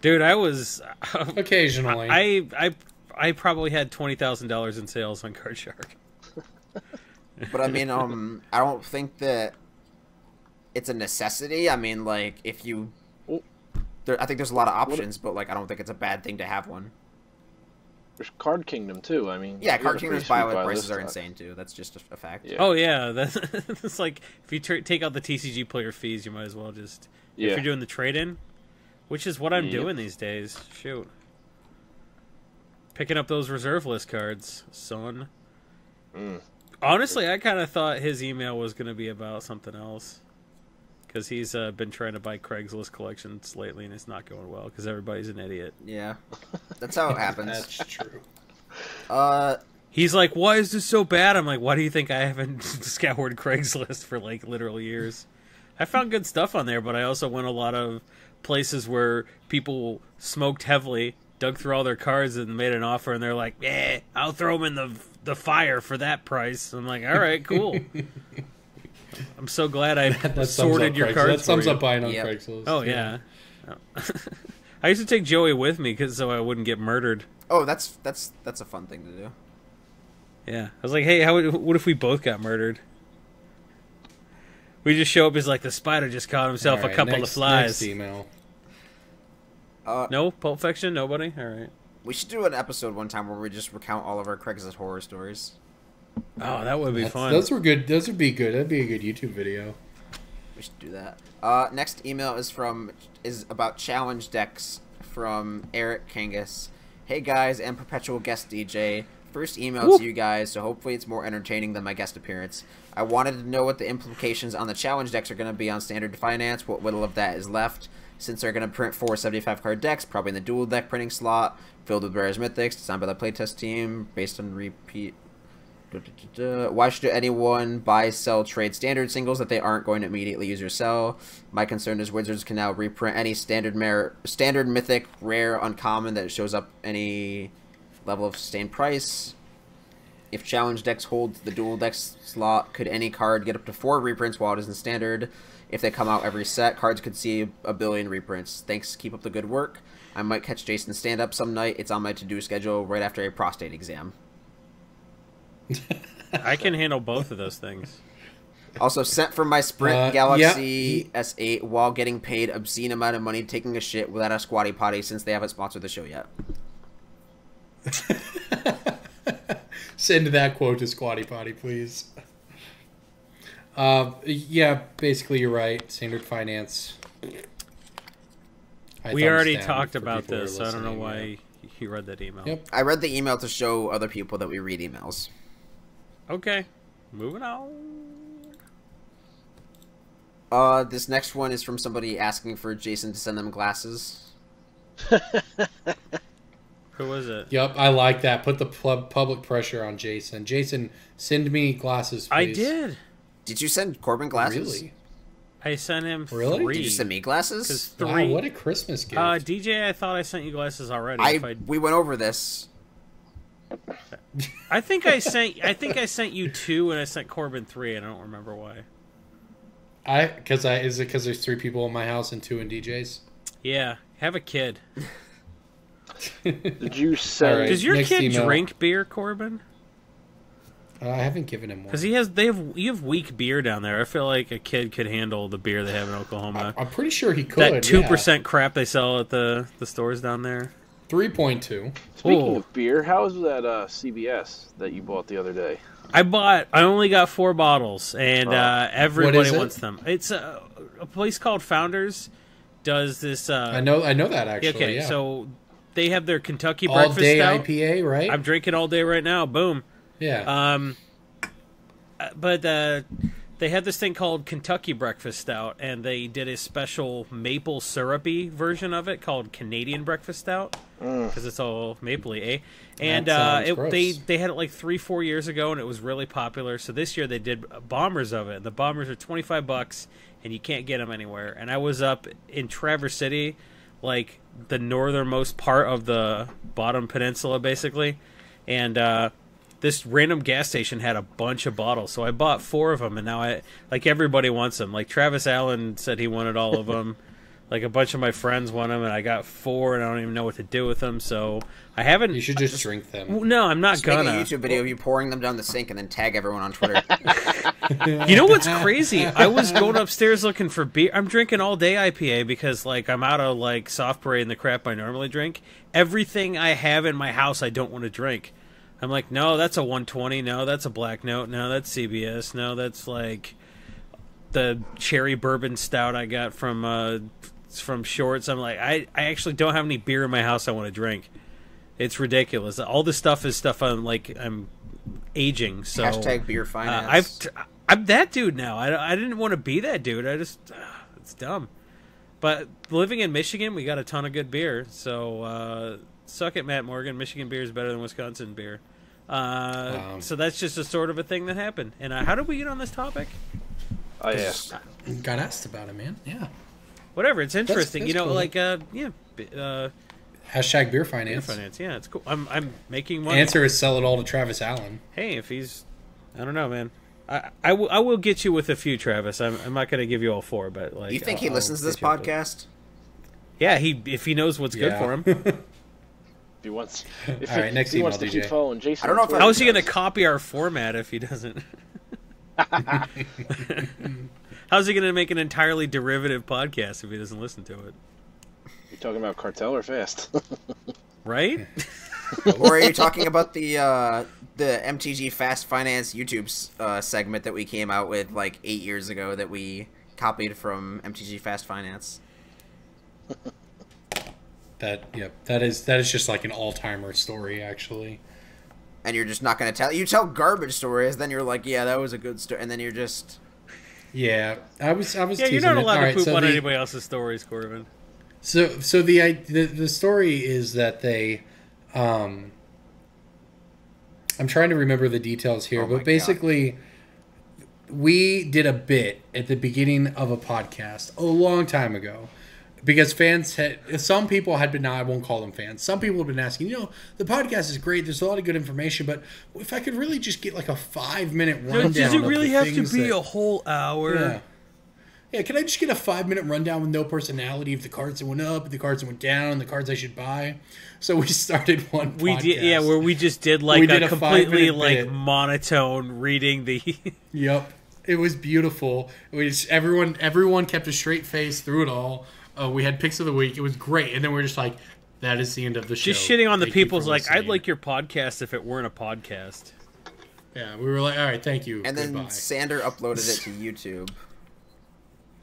Dude, I was Occasionally. I probably had $20,000 in sales on Card Shark. But I mean, I don't think that it's a necessity. I mean, like, if you, I think there's a lot of options, but like, I don't think it's a bad thing to have one. There's Card Kingdom too. I mean, Yeah, you Card got a Kingdom's pretty sweet buy buy prices list are on it. insane too. That's just a fact. Yeah. Oh yeah, that's it's like if you take out the TCG Player fees, you might as well just if you're doing the trade-in, which is what I'm doing these days. Shoot, picking up those reserve list cards, son. Honestly, I kind of thought his email was going to be about something else. Because he's been trying to buy Craigslist collections lately, and it's not going well because everybody's an idiot. Yeah, that's how it happens. That's true. He's like, "Why is this so bad?" I'm like, "Why do you think I haven't scoured Craigslist for like literal years?" I found good stuff on there, but I also went a lot of places where people smoked heavily, dug through all their cards, and made an offer, and they're like, "Yeah, I'll throw them in the fire for that price." I'm like, "All right, cool." I'm so glad I sorted your cards. That sums for you. up buying on Craigslist. Oh yeah. I used to take Joey with me so I wouldn't get murdered. Oh, that's a fun thing to do. Yeah, I was like, hey, what if we both got murdered? We just show up as like the spider just caught himself a couple of flies. Next email. No Pulp Fiction, nobody. All right. We should do an episode one time where we just recount all of our Craigslist horror stories. Oh, that would be fun. Those were good. Those would be good. That'd be a good YouTube video. We should do that. Next email is about challenge decks from Eric Kangas. Hey guys, and perpetual guest DJ. First email to you guys, so hopefully it's more entertaining than my guest appearance. I wanted to know what the implications on the challenge decks are going to be on standard finance, what little of that is left, since they're going to print 4 75-card decks, probably in the dual deck printing slot, filled with Rares Mythics, designed by the playtest team, based on repeat. Why should anyone buy, sell, trade standard singles that they aren't going to immediately use or sell? My concern is Wizards can now reprint any standard mythic, rare, uncommon that shows up any level of sustained price. If challenge decks hold the dual deck slot, could any card get up to 4 reprints while it is in standard? If they come out every set, cards could see a billion reprints. Thanks, keep up the good work. I might catch Jason stand up some night. It's on my to-do schedule right after a prostate exam. I can handle both of those things. Also, sent from my Sprint Galaxy S8 while getting paid obscene amount of money taking a shit without a squatty potty since they haven't sponsored the show yet. Send that quote to Squatty Potty, please. Yeah, basically you're right. Standard finance. We already talked about this, so I don't know why you read that email. Yep. I read the email to show other people that we read emails. Okay, moving on. This next one is from somebody asking for Jason to send them glasses. Who was it? Yep, I like that. Put the public pressure on Jason. Jason, send me glasses, please. I did. Did you send Corbin glasses? Really? I sent him 3. Really? Did you send me glasses? 'Cause 3. Wow, what a Christmas gift. DJ, I thought I sent you glasses already. We went over this. I think I sent you 2, and I sent Corbin 3. I don't remember why. Is it because there's 3 people in my house and 2 in DJ's? Yeah, have a kid. Did you send? Right, Does your next kid email. drink beer, Corbin? I haven't given him one. Because you have weak beer down there. I feel like a kid could handle the beer they have in Oklahoma. I'm pretty sure he could. That 2% crap they sell at the stores down there. 3.2. Speaking of beer, how was that CBS that you bought the other day? I only got 4 bottles, and everybody What is it? wants them. It's a place called Founders. Does this? I know that actually. Okay, yeah. So they have their Kentucky all breakfast day stout. IPA, right? I'm drinking all day right now. Boom. Yeah. But They had this thing called Kentucky Breakfast Stout, and they did a special maple syrupy version of it called Canadian Breakfast Stout, because it's all mapley, eh? And they had it like 3-4 years ago, and it was really popular. So this year they did bombers of it. The bombers are $25, and you can't get them anywhere. And I was up in Traverse City, like the northernmost part of the bottom peninsula, basically, and this random gas station had a bunch of bottles, so I bought 4 of them, and now everybody wants them. Like Travis Allen said he wanted all of them. Like a bunch of my friends want them, and I got 4, and I don't even know what to do with them. So I haven't. You should just drink them. No, I'm not gonna. Make a YouTube video of you pouring them down the sink, and then tag everyone on Twitter. You know what's crazy? I was going upstairs looking for beer. I'm drinking all day IPA because I'm out of soft parade and the crap I normally drink. Everything I have in my house, I don't want to drink. I'm like, no, that's a 120. No, that's a Black Note. No, that's CBS. No, that's the cherry bourbon stout I got from Shorts. I'm like, I actually don't have any beer in my house I want to drink. It's ridiculous. All this stuff is stuff I'm aging. So hashtag beer finance. I'm that dude now. I didn't want to be that dude. It's dumb. But living in Michigan, we got a ton of good beer. So suck it, Matt Morgan. Michigan beer is better than Wisconsin beer. So that's just a sort of a thing that happened. And how did we get on this topic? I asked. Got asked about it, man. Yeah. Whatever. It's interesting. That's cool. Hashtag beer finance. Beer finance. Yeah, it's cool. I'm making money. Answer is sell it all to Travis Allen. Hey, if he's, I don't know, man. I will get you with a few, Travis. I'm not going to give you all 4, but you think he listens to this podcast? Yeah, if he knows what's good for him. If he wants. All right, next he email, wants to DJ. keep following Jason. I don't know if How is he going to copy our format if he doesn't? How's he going to make an entirely derivative podcast if he doesn't listen to it? You're talking about Cartel or Fast? Right? Or are you talking about the MTG Fast Finance YouTube segment that we came out with 8 years ago that we copied from MTG Fast Finance? That is just like an all-timer story, actually. And you're just not going to tell. You tell garbage stories, then you're like, yeah, that was a good story, and then you're just. Yeah, I was. Yeah, teasing you're not allowed it. to poop on anybody else's stories, Corbin. So the story is that they, I'm trying to remember the details here, but basically, we did a bit at the beginning of a podcast a long time ago. Because some people had been, I won't call them fans, some people have been asking, the podcast is great, there's a lot of good information, but if I could really just get a 5-minute rundown. Does it really have to be a whole hour? Yeah, can I just get a 5-minute rundown with no personality if the cards went up, if the cards went down, the cards I should buy? So we started one podcast. We did, where we just did a completely monotone reading the... Yep. It was beautiful. Everyone kept a straight face through it all. We had picks of the week. It was great. And then we're just like, that is the end of the show. Just shitting on the people's I'd like your podcast if it weren't a podcast. Yeah, we were like, all right, thank you. And goodbye. then Sander uploaded it to YouTube.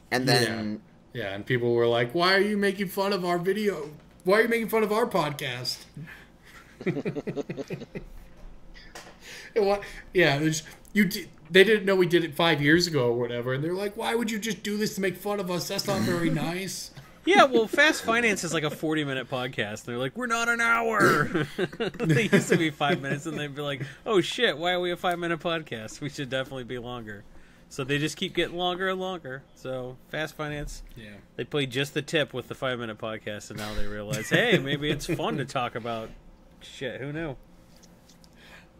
And then... Yeah, and people were like, why are you making fun of our video? Why are you making fun of our podcast? They didn't know we did it 5 years ago or whatever, and they're like, why would you just do this to make fun of us? That's not very nice. Yeah, well, Fast Finance is like a 40-minute podcast. They're like, we're not an hour. They used to be 5 minutes, and they'd be like, oh, shit, why are we a 5-minute podcast? We should definitely be longer. So they just keep getting longer and longer. So Fast Finance, they play just the tip with the 5-minute podcast, and now they realize, hey, maybe it's fun to talk about shit. Who knew?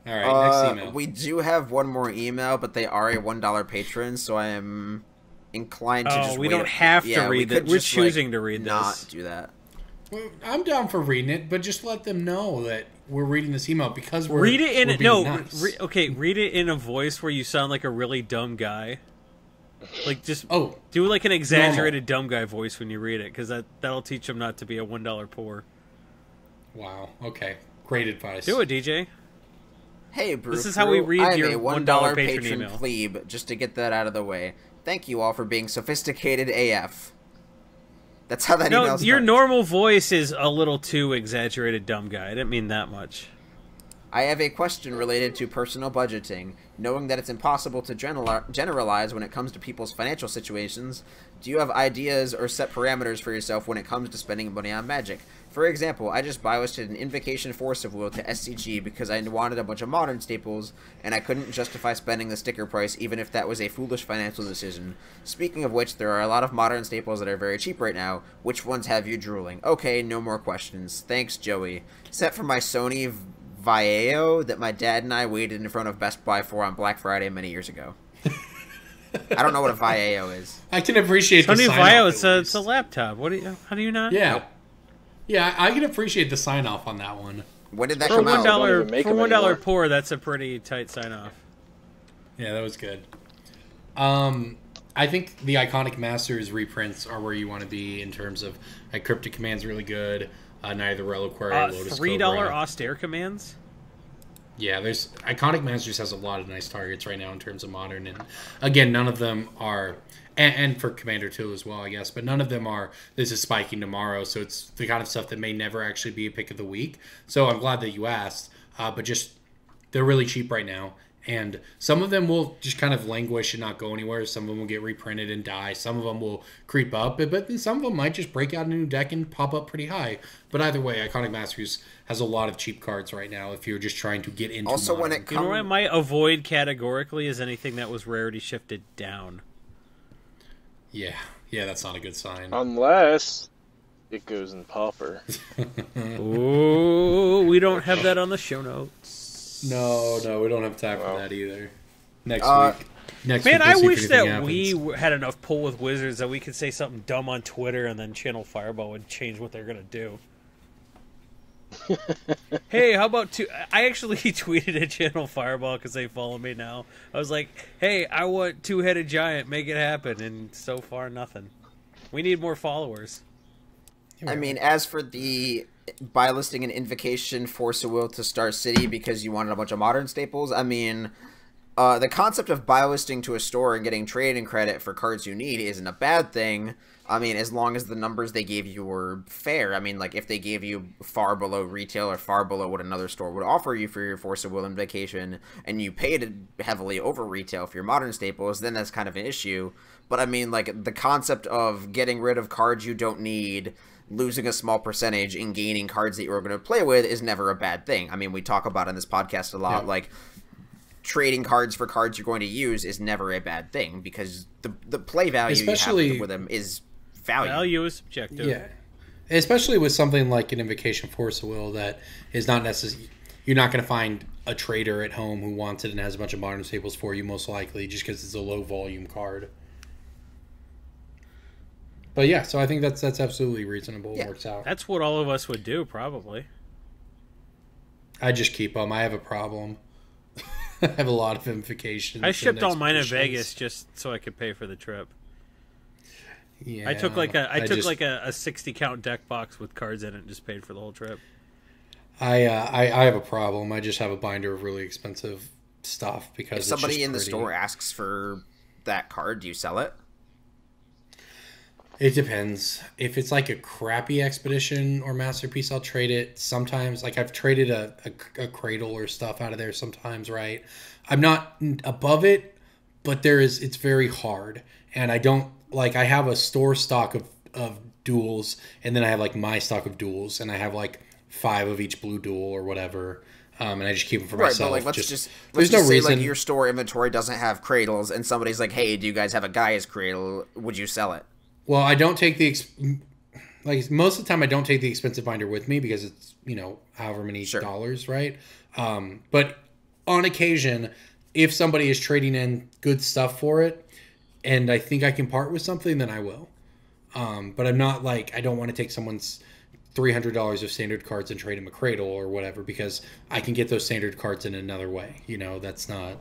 All right, next email. We do have one more email, but they are a $1 patron, so I am inclined to just we wait. don't have to read it. We're choosing to read this. Not do that. Well, I'm down for reading it, but just let them know that we're reading this email because we're read it in we're being nice. Read it in a voice where you sound like a really dumb guy. Just do an exaggerated dumb guy voice when you read it, because that'll teach them not to be a $1 poor. Wow. Okay. Great advice. Do it, DJ. Hey, Brew This is how we read your $1 patron patron email. plebe, just to get that out of the way. Thank you all for being sophisticated AF. That's how that email starts. Your normal voice is a little too exaggerated dumb guy. I didn't mean that much. I have a question related to personal budgeting. Knowing that it's impossible to generalize when it comes to people's financial situations, do you have ideas or set parameters for yourself when it comes to spending money on Magic? For example, I just buy-listed an Invocation Force of Will to SCG because I wanted a bunch of modern staples, and I couldn't justify spending the sticker price even if that was a foolish financial decision. Speaking of which, there are a lot of modern staples that are very cheap right now. Which ones have you drooling? Okay, no more questions. Thanks, Joey. Set for my Sony Vaio that my dad and I waited in front of Best Buy for on Black Friday many years ago. I don't know what a Vaio is. I can appreciate Sony the Vaio, sign-off. it's a laptop. How do you not? Yeah. Nope. Yeah, I can appreciate the sign-off on that one. When did that For come out? Don't even make them $1 anymore. pour, that's a pretty tight sign off. Yeah, that was good. I think the Iconic Masters reprints are where you want to be in terms of like Cryptic Command's really good. Night of the Reliquary, Lotus $3 Cobra. austere commands. Yeah, there's Iconic Masters has a lot of nice targets right now in terms of modern, and again, none of them are, and for Commander 2 as well, I guess, but none of them are, this is spiking tomorrow, so it's the kind of stuff that may never actually be a pick of the week. So I'm glad that you asked, but just, they're really cheap right now, and some of them will just kind of languish and not go anywhere. Some of them will get reprinted and die. Some of them will creep up, but then some of them might just break out a new deck and pop up pretty high. But either way, Iconic Masters has a lot of cheap cards right now if you're just trying to get into Also, when modern. it You know what I comes... might avoid categorically is anything that was rarity shifted down. Yeah, that's not a good sign. Unless it goes in Pauper. Ooh, we don't have that on the show notes. No, we don't have time for that either. Next week. Next Man, week, I we'll see if wish anything that happens. we had enough pull with Wizards that we could say something dumb on Twitter and then Channel Fireball would change what they're going to do. Hey, how about two? I actually tweeted at Channel Fireball because they follow me now. I was like, hey, I want two-headed giant, make it happen, and so far nothing. We need more followers. I mean, as for the buy listing an Invocation Force of Will to Star City because you wanted a bunch of modern staples, I mean, the concept of buy listing to a store and getting trading credit for cards you need isn't a bad thing. I mean, as long as the numbers they gave you were fair. I mean, like, if they gave you far below retail or far below what another store would offer you for your Force of Will Invocation, and you paid it heavily over retail for your modern staples, then that's kind of an issue. But, I mean, like, the concept of getting rid of cards you don't need, losing a small percentage, and gaining cards that you were going to play with is never a bad thing. I mean, we talk about in this podcast a lot, like, trading cards for cards you're going to use is never a bad thing, because the play value Especially- you have with them is Value is subjective. Yeah. Especially with something like an Invocation Force of Will that is not necessary. You're not going to find a trader at home who wants it and has a bunch of modern staples for you, most likely, just because it's a low volume card. But yeah, so I think that's absolutely reasonable. Yeah. It works out. That's what all of us would do, probably. I just keep them. I have a problem. I have a lot of invocations. I shipped and all mine in expeditions. Vegas just so I could pay for the trip. Yeah, I took like a just- 60 count deck box with cards in it and just paid for the whole trip. I have a problem. I just have a binder of really expensive stuff because If it's somebody just in the pretty. store asks for that card, do you sell it? It depends. If it's like a crappy expedition or masterpiece, I'll trade it. Sometimes, like I've traded a cradle or stuff out of there sometimes, right? I'm not above it, but it's very hard. And I don't, like, I have a store stock of duels, and then I have like my stock of duels, and I have like 5 of each blue duel or whatever. And I just keep them for Right, myself. but like let's there's just no say reason. like your store inventory doesn't have cradles, and somebody's like, "Hey, do you guys have a Gaia's cradle? Would you sell it?" Well, I don't take like most of the time I don't take the expensive binder with me because it's, however many dollars, right? But on occasion, if somebody is trading in good stuff for it and I think I can part with something, then I will. But I'm not like, I don't want to take someone's $300 of standard cards and trade them a cradle or whatever because I can get those standard cards in another way. That's not.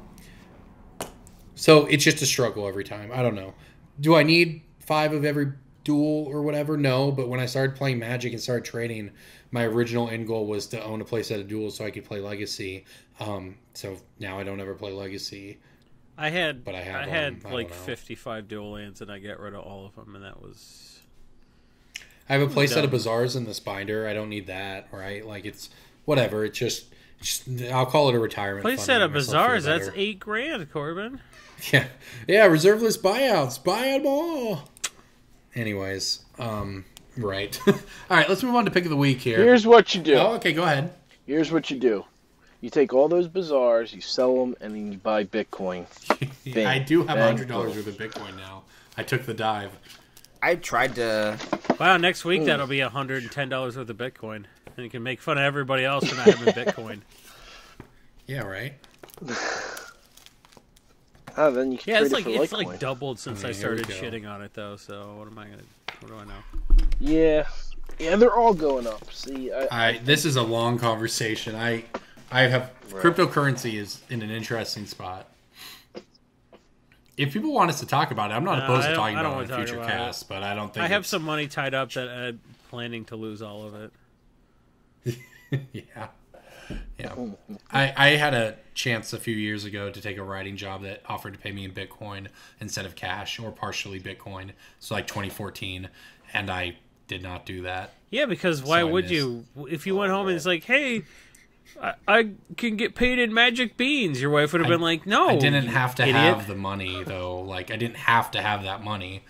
So it's just a struggle every time. I don't know. Do I need 5 of every duel or whatever? No, but when I started playing Magic and started trading, my original end goal was to own a playset of duels so I could play Legacy. So now I don't ever play Legacy. I had But I have had I don't like know. 55 dual lands and I got rid of all of them, and that was I have a playset Dumb. of Bazaars in this binder. I don't need that, right? Like it's whatever. It's just I'll call it a retirement. Place fund at to a make myself bazaars. feel That's better. $8,000, Corbin. Yeah, yeah. Reserve list buyouts. Buy them all. Anyways, right. All right. Let's move on to pick of the week here. Here's what you do. Oh, okay. Go ahead. Here's what you do. You take all those bazaars, you sell them, and then you buy Bitcoin. Bing, I do have bang, $100 worth of Bitcoin now. I took the dive. I tried to. Wow, next week that'll be $110 worth of Bitcoin. And you can make fun of everybody else for not having Bitcoin. Yeah. Right. Oh, then you can Yeah, trade it's like it for it's Litecoin. like doubled since I Here we started go. shitting on it though. So what do I know? Yeah, they're all going up. See, This is a long conversation. I have Right. cryptocurrency is in an interesting spot. If people want us to talk about it, I'm not No, opposed I to don't- talking I don't about it wanna in talk future about it. casts, but I don't think I have it's- some money tied up that I'm planning to lose all of it. Yeah. Yeah. I had a chance a few years ago to take a writing job that offered to pay me in Bitcoin instead of cash or partially Bitcoin. So like 2014. And I did not do that. Yeah, because why I would missed. you? If you went home and it's like, hey, I can get paid in magic beans, your wife would have been like, no. I didn't have to idiot. have the money though. Like I didn't have to have that money.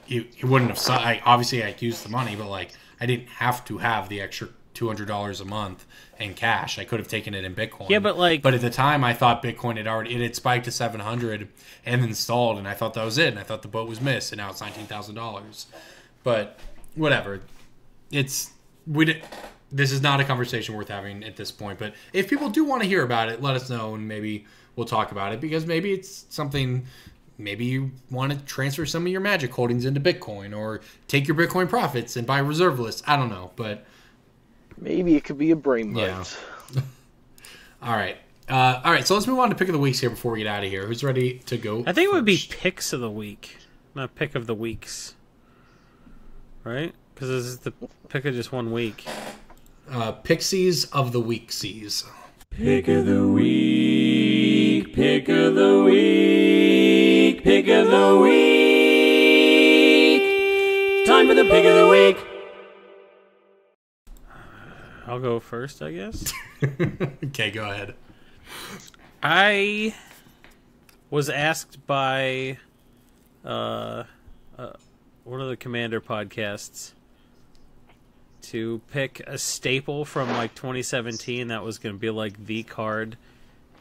It wouldn't have. Obviously I used the money, but like I didn't have to have the extra $200 a month in cash. I could have taken it in Bitcoin. Yeah, but like, But at the time, I thought Bitcoin had spiked to 700 and then stalled, and I thought that was it. And I thought the boat was missed, and now it's $19,000. But whatever, this is not a conversation worth having at this point. But if people do want to hear about it, let us know, and maybe we'll talk about it, because maybe it's something. Maybe you want to transfer some of your Magic holdings into Bitcoin, or take your Bitcoin profits and buy reserve lists. I don't know, but maybe it could be a brain bite. Yeah. All right. So let's move on to pick of the weeks here before we get out of here. Who's ready to go? I think it would be first? picks of the week, not pick of the weeks, right? Because this is the pick of just 1 week. Pixies of the Weeksies. Pick of the week, pick of the week, pick of the week. Time for the pick of the week. I'll go first, I guess. Okay, go ahead. I was asked by one of the Commander podcasts to pick a staple from like 2017 that was going to be like the card.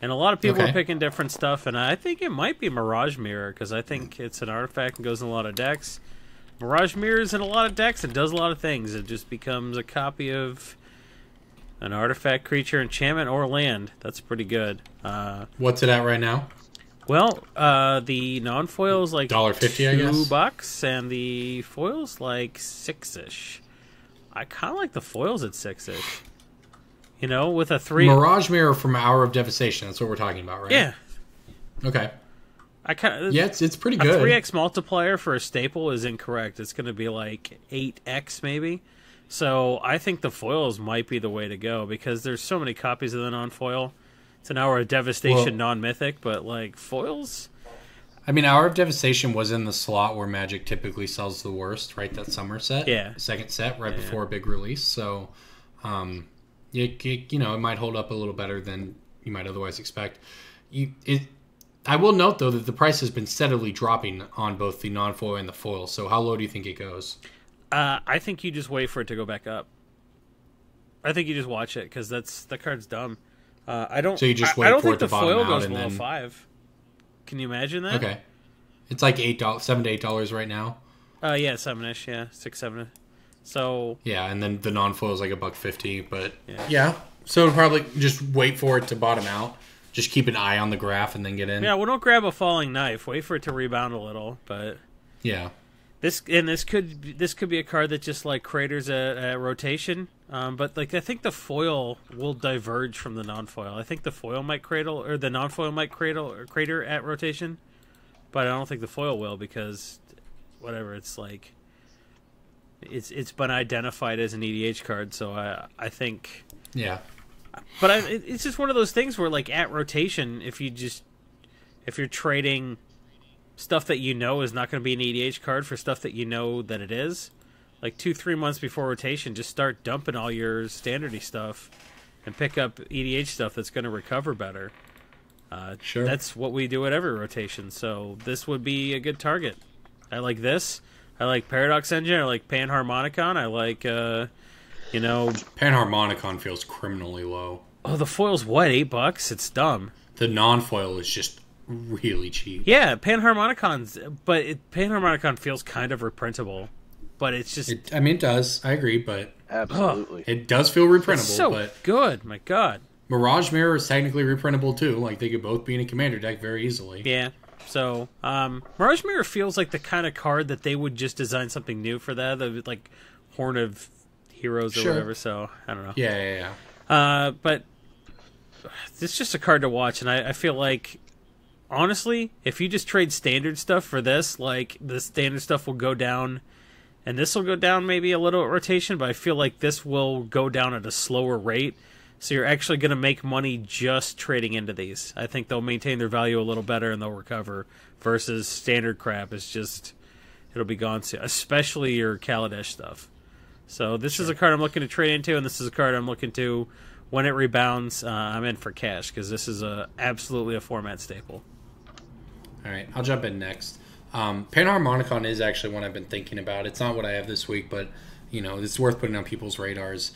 And a lot of people Okay. are picking different stuff, and I think it might be Mirage Mirror, because I think it's an artifact and goes in a lot of decks. Mirage Mirror is in a lot of decks and does a lot of things. It just becomes a copy of an artifact, creature, enchantment, or land. That's pretty good. What's it at right now? Well, the non-foil is like $1.50, I guess? $2, and the foil's like $6-ish. I kind of like the foils at $6-ish. You know, with a 3... Mirage Mirror from Hour of Devastation. That's what we're talking about, right? Yeah. Okay. I kind of... Yeah, it's pretty A good. 3x multiplier for a staple is incorrect. It's going to be like 8x maybe. So I think the foils might be the way to go, because there's so many copies of the non-foil. It's an Hour of Devastation non-mythic, but like foils... I mean, Hour of Devastation was in the slot where Magic typically sells the worst, right? That summer set. Yeah. Second set, right before a big release. So, it might hold up a little better than you might otherwise expect. I will note, though, that the price has been steadily dropping on both the non-foil and the foil. So how low do you think it goes? I think you just wait for it to go back up. I think you just watch it, because the card's dumb. I don't. So you just I wait don't for think it to the bottom foil out goes and below then- 5. Can you imagine that? Okay. It's like $7 to $8 right now. Yeah, 7-ish. Yeah, 6, 7. So Yeah, and then the non-foil is like $1.50, but Yeah. yeah. So probably just wait for it to bottom out. Just keep an eye on the graph and then get in. yeah, well, don't grab a falling knife. Wait for it to rebound a little. But Yeah. this could be a card that just like craters at rotation. But like I think the foil will diverge from the non-foil. I think the foil might cradle, or the non-foil might cradle or crater at rotation. But I don't think the foil will, because whatever, it's like it's been identified as an EDH card. So I think. Yeah. But it's just one of those things where, like, at rotation, if you're trading stuff that you know is not going to be an EDH card for stuff that you know that it is, like 2-3 months before rotation, just start dumping all your standardy stuff and pick up EDH stuff that's going to recover better. Sure. That's what we do at every rotation, so this would be a good target. I like this. I like Paradox Engine. I like Panharmonicon. I like, Panharmonicon feels criminally low. Oh, the foil's what, $8? It's dumb. The non-foil is just really cheap. Yeah, Panharmonicon feels kind of reprintable, but it's just... It does. I agree, but... Absolutely. It does feel reprintable, It's so but... good, my God. Mirage Mirror is technically reprintable, too. Like, they could both be in a commander deck very easily. Yeah, so... Mirage Mirror feels like the kind of card that they would just design something new for that, like Horn of Heroes or whatever, so I don't know. Yeah. But it's just a card to watch, and I feel like, honestly, if you just trade standard stuff for this, like, the standard stuff will go down, and this will go down maybe a little at rotation, but I feel like this will go down at a slower rate, so you're actually going to make money just trading into these. I think they'll maintain their value a little better, and they'll recover, versus standard crap is just, it'll be gone soon, especially your Kaladesh stuff. So this is a card I'm looking to trade into, and this is a card I'm looking to, when it rebounds, I'm in for cash, because this is absolutely a format staple. All right, I'll jump in next. Panharmonicon is actually one I've been thinking about. It's not what I have this week, but it's worth putting on people's radars.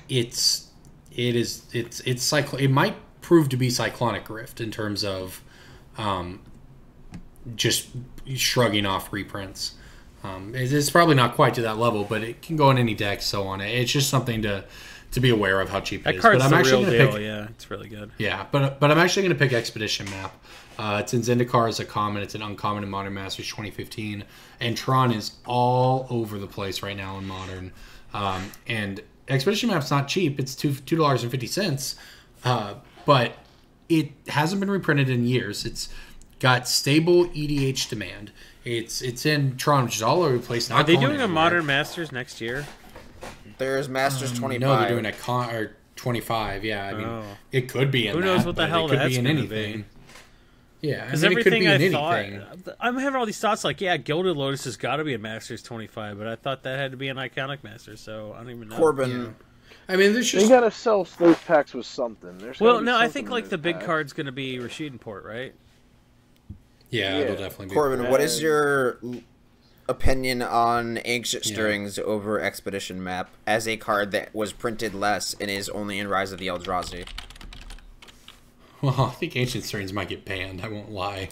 It might prove to be Cyclonic Rift in terms of just shrugging off reprints. It's probably not quite to that level, but it can go in any deck, so on. It's just something to be aware of how cheap it is. That card's but I'm the real actually deal, yeah. It's really good. Yeah, but I'm actually going to pick Expedition Map. It's in Zendikar as a common. It's an uncommon in Modern Masters 2015. And Tron is all over the place right now in Modern. And Expedition Map's not cheap. It's $2.50. But it hasn't been reprinted in years. It's got stable EDH demand. It's in Tron, which is all over the place. Are they doing a Modern Masters next year? There's Masters 25. No, they're doing a 25. Yeah, I mean, it could be in Who that. knows what the hell it could that's be in going to anything. be. Yeah, Because it could everything be in thought, anything. I'm having all these thoughts like, yeah, Gilded Lotus has got to be a Masters 25, but I thought that had to be an Iconic Master, so I don't even know. Corbin. I mean, there's just... They gotta sell those packs with something. I think like the big card's going to be Rashid Port, right? Yeah, it'll definitely be. Corbin, what is your opinion on Ancient Stirrings over Expedition Map as a card that was printed less and is only in Rise of the Eldrazi? Well, I think Ancient Stirrings might get banned. I won't lie.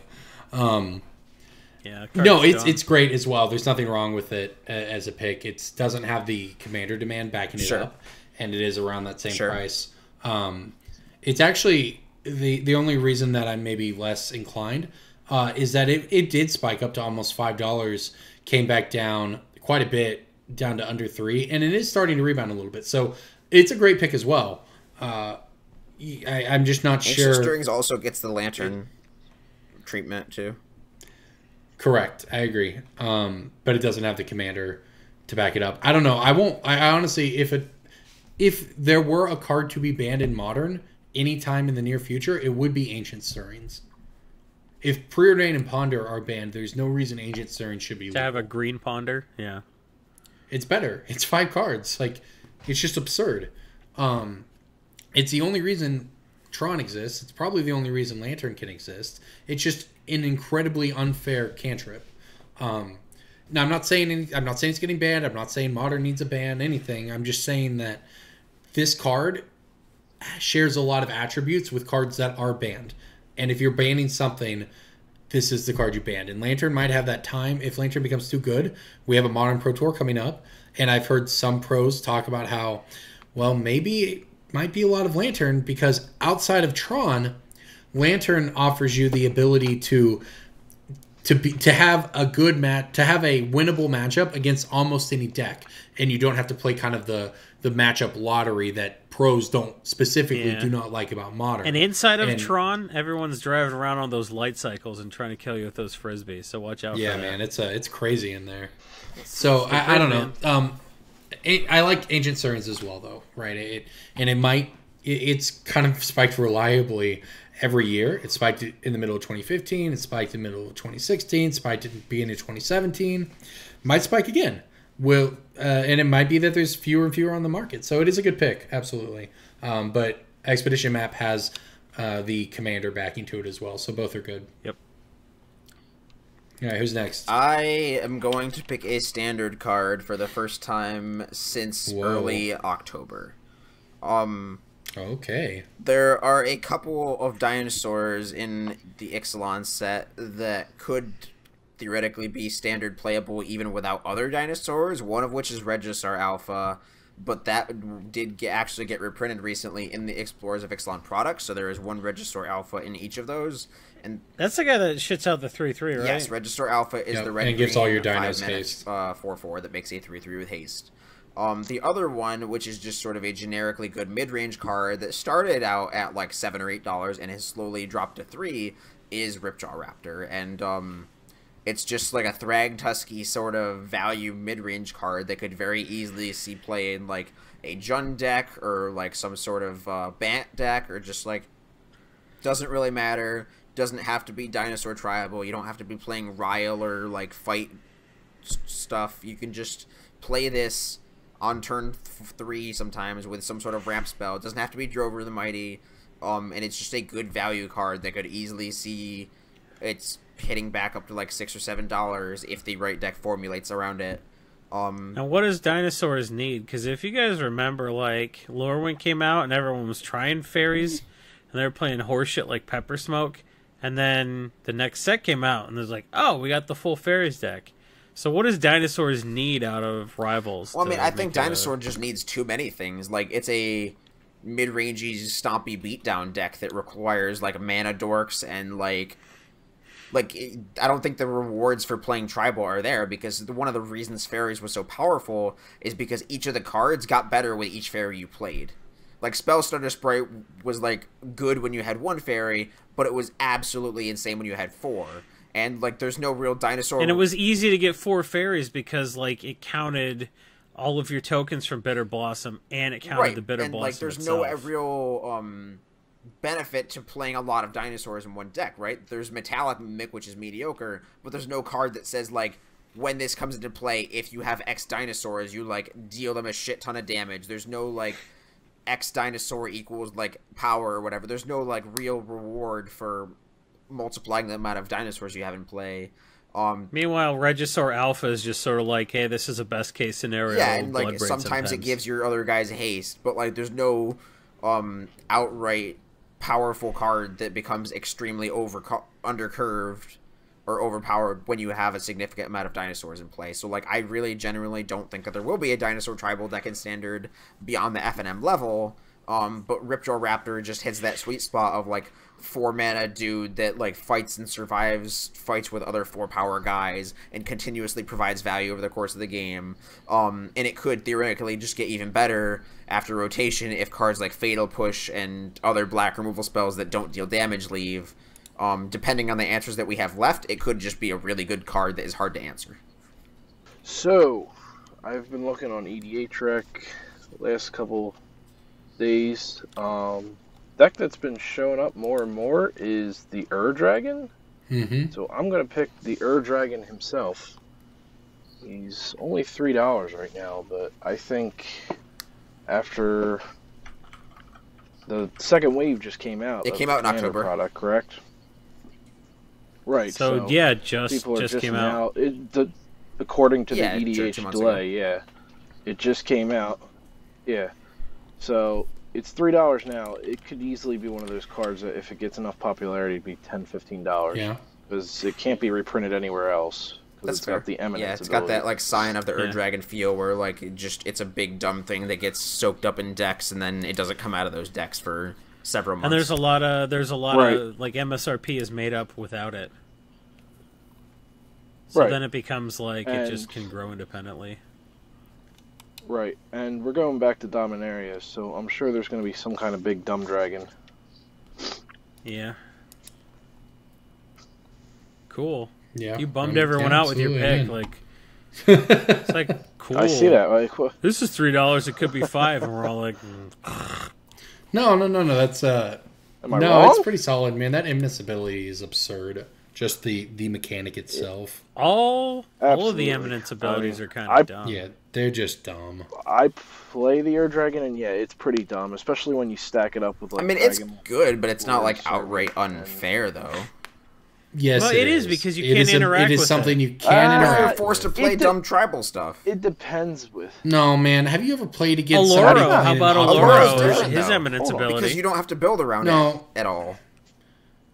Yeah. No, it's great as well. There's nothing wrong with it as a pick. It doesn't have the commander demand backing it up, and it is around that same price. It's actually the only reason that I'm maybe less inclined is that it did spike up to almost $5, came back down quite a bit, down to under $3, and it is starting to rebound a little bit. So it's a great pick as well. I'm just not sure. Ancient Stirrings also gets the Lantern treatment too. Correct, I agree. But it doesn't have the commander to back it up. I don't know. I honestly, if there were a card to be banned in Modern anytime in the near future, it would be Ancient Stirrings. If Preordain and Ponder are banned, there's no reason Ancient Stirrings should be to have a green Ponder. Yeah, it's better. It's 5 cards. Like, it's just absurd. It's the only reason Tron exists. It's probably the only reason Lantern can exist. It's just an incredibly unfair cantrip. Now, I'm not saying it's getting banned. I'm not saying Modern needs a ban. Anything. I'm just saying that this card shares a lot of attributes with cards that are banned. And if you're banning something, this is the card you banned. And Lantern might have that time. If Lantern becomes too good, we have a Modern Pro Tour coming up. And I've heard some pros talk about how, well, maybe it might be a lot of Lantern because outside of Tron, Lantern offers you the ability to have a good to have a winnable matchup against almost any deck, and you don't have to play kind of the matchup lottery that pros do not like about Modern. And inside of Tron, everyone's driving around on those light cycles and trying to kill you with those frisbees. So watch out. Yeah, for that. Man, it's crazy in there. So I don't know. I like Ancient Stirrings as well, though, right? It's kind of spiked reliably every year. It spiked in the middle of 2015. It spiked in the middle of 2016. Spiked at the beginning of 2017. Might spike again. And it might be that there's fewer and fewer on the market. So it is a good pick, absolutely. But Expedition Map has the Commander backing to it as well, so both are good. Yep. All right, who's next? I am going to pick a standard card for the first time since early October. Okay. There are a couple of dinosaurs in the Ixalan set that could theoretically be standard playable even without other dinosaurs, one of which is Registar Alpha, but that did actually get reprinted recently in the Explorers of Ixalan products, so there is one Registar Alpha in each of those. And that's the guy that shits out the 3/3, right? yes, Registar Alpha is the red and gives all your green dinos 5-mana, haste. 4/4 that makes a 3/3 with haste. The other one, which is just sort of a generically good mid-range card that started out at like $7 or $8 and has slowly dropped to $3, is Ripjaw Raptor. And it's just like a Thragtusky sort of value mid-range card that could very easily see play in like a Jund deck or like some sort of Bant deck, or just like, doesn't really matter. Doesn't have to be dinosaur tribal. You don't have to be playing Ryle or like fight stuff. You can just play this on turn 3 sometimes with some sort of ramp spell. It doesn't have to be Drover the Mighty. And it's just a good value card that could easily see it's hitting back up to like $6 or $7 if the right deck formulates around it. Now, what does dinosaurs need? Because if you guys remember, like, Lorwyn came out and everyone was trying fairies, and they were playing horseshit like Pepper Smoke, and then the next set came out, and there's like, oh, we got the full fairies deck. So what does dinosaurs need out of Rivals? Well, I mean, I think dinosaur just needs too many things. Like, it's a mid-rangey, stompy beatdown deck that requires, like, mana dorks and, like, I don't think the rewards for playing tribal are there, because one of the reasons fairies was so powerful is because each of the cards got better with each fairy you played. Like, Spellstutter Sprite was, like, good when you had one fairy, but it was absolutely insane when you had 4. And, like, there's no real dinosaur... And it was easy to get 4 fairies because, like, it counted all of your tokens from Bitter Blossom, and it counted the Bitter Blossom like, there's itself. no real benefit to playing a lot of dinosaurs in one deck, right? There's Metallic Mimic, which is mediocre, but there's no card that says, like, when this comes into play, if you have X dinosaurs, you, like, deal them a shit ton of damage. There's no, like... X dinosaur equals like power or whatever. There's no like real reward for multiplying the amount of dinosaurs you have in play. Meanwhile, Regisaur Alpha is just sort of like, hey, this is a best case scenario. Yeah, and like sometimes it gives your other guys haste, but like there's no outright powerful card that becomes extremely undercurved or overpowered when you have a significant amount of dinosaurs in play. So, like, I really genuinely don't think that there will be a dinosaur tribal deck in Standard beyond the FNM level, but Ripjaw Raptor just hits that sweet spot of, like, 4-mana dude that, like, fights and survives fights with other 4-power guys and continuously provides value over the course of the game. And it could theoretically just get even better after rotation if cards like Fatal Push and other black removal spells that don't deal damage leave. Depending on the answers that we have left, it could just be a really good card that is hard to answer. So, I've been looking on EDH the last couple days. Deck that's been showing up more and more is the Dragon. Mm-hmm. So I'm going to pick the Dragon himself. He's only $3 right now, but I think after the second wave just came out. It came out in October. Product, correct? Right. So yeah, just came out. According to the EDH delay, yeah. It just came out. Yeah. So it's $3 now. It could easily be one of those cards that if it gets enough popularity, it'd be $10, $15. Yeah. Because it can't be reprinted anywhere else. That's it's fair. got the eminence. Yeah, it's ability. got that like Scion of the Dragon feel where like it's a big dumb thing that gets soaked up in decks and then it doesn't come out of those decks for several months. And there's a lot of like MSRP is made up without it. So then it becomes like it just can grow independently. Right, and we're going back to Dominaria, so I'm sure there's going to be some kind of big dumb dragon. Yeah. Cool. Yeah. You bummed everyone out with your pick. in. Like, it's like, cool. I see that. Like, this is $3. It could be $5, and we're all like, No. That's Am I wrong? It's pretty solid, man. That Imnis ability is absurd. Just the mechanic itself. All of Absolutely. the Eminence abilities are kind of dumb. Yeah, they're just dumb. I play the Air Dragon, and yeah, it's pretty dumb, especially when you stack it up with like. I mean, it's Dragon good, but it's not like Lords, outright unfair, though. Yes, Well, it is because you can't interact It is with something it. you can You're interact forced to with. play dumb tribal stuff. It depends with. No, man. Have you ever played against Alluro, somebody how playing about an Alluro's Alluro? different, His though. Eminence Hold on, ability. Because you don't have to build around No. it at all.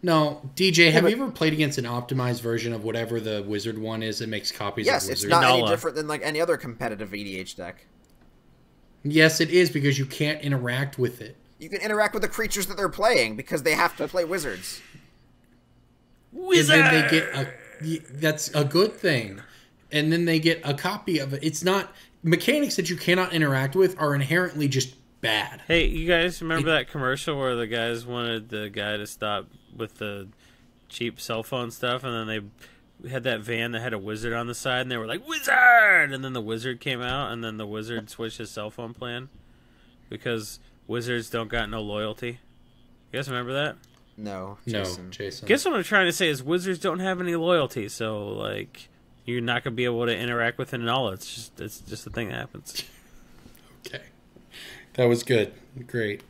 No, DJ, have you ever played against an optimized version of whatever the wizard one is that makes copies Yes, of it's wizards? not any Nala. different than like any other competitive EDH deck. Yes, it is because you can't interact with it. You can interact with the creatures that they're playing because they have to play wizards. Wizard! And then they get that's a good thing. And then they get a copy of it. It's not mechanics that you cannot interact with are inherently just bad. Hey, you guys remember that commercial where the guys wanted the guy to stop with the cheap cell phone stuff, and then they had that van that had a wizard on the side, and they were like, "Wizard!" And then the wizard came out, and then the wizard switched his cell phone plan because wizards don't got no loyalty. You guys remember that? No, No, Jason. Jason. Guess what I'm trying to say is wizards don't have any loyalty, so like you're not gonna be able to interact with it and all. It's just a thing that happens. Okay. That was good. Great.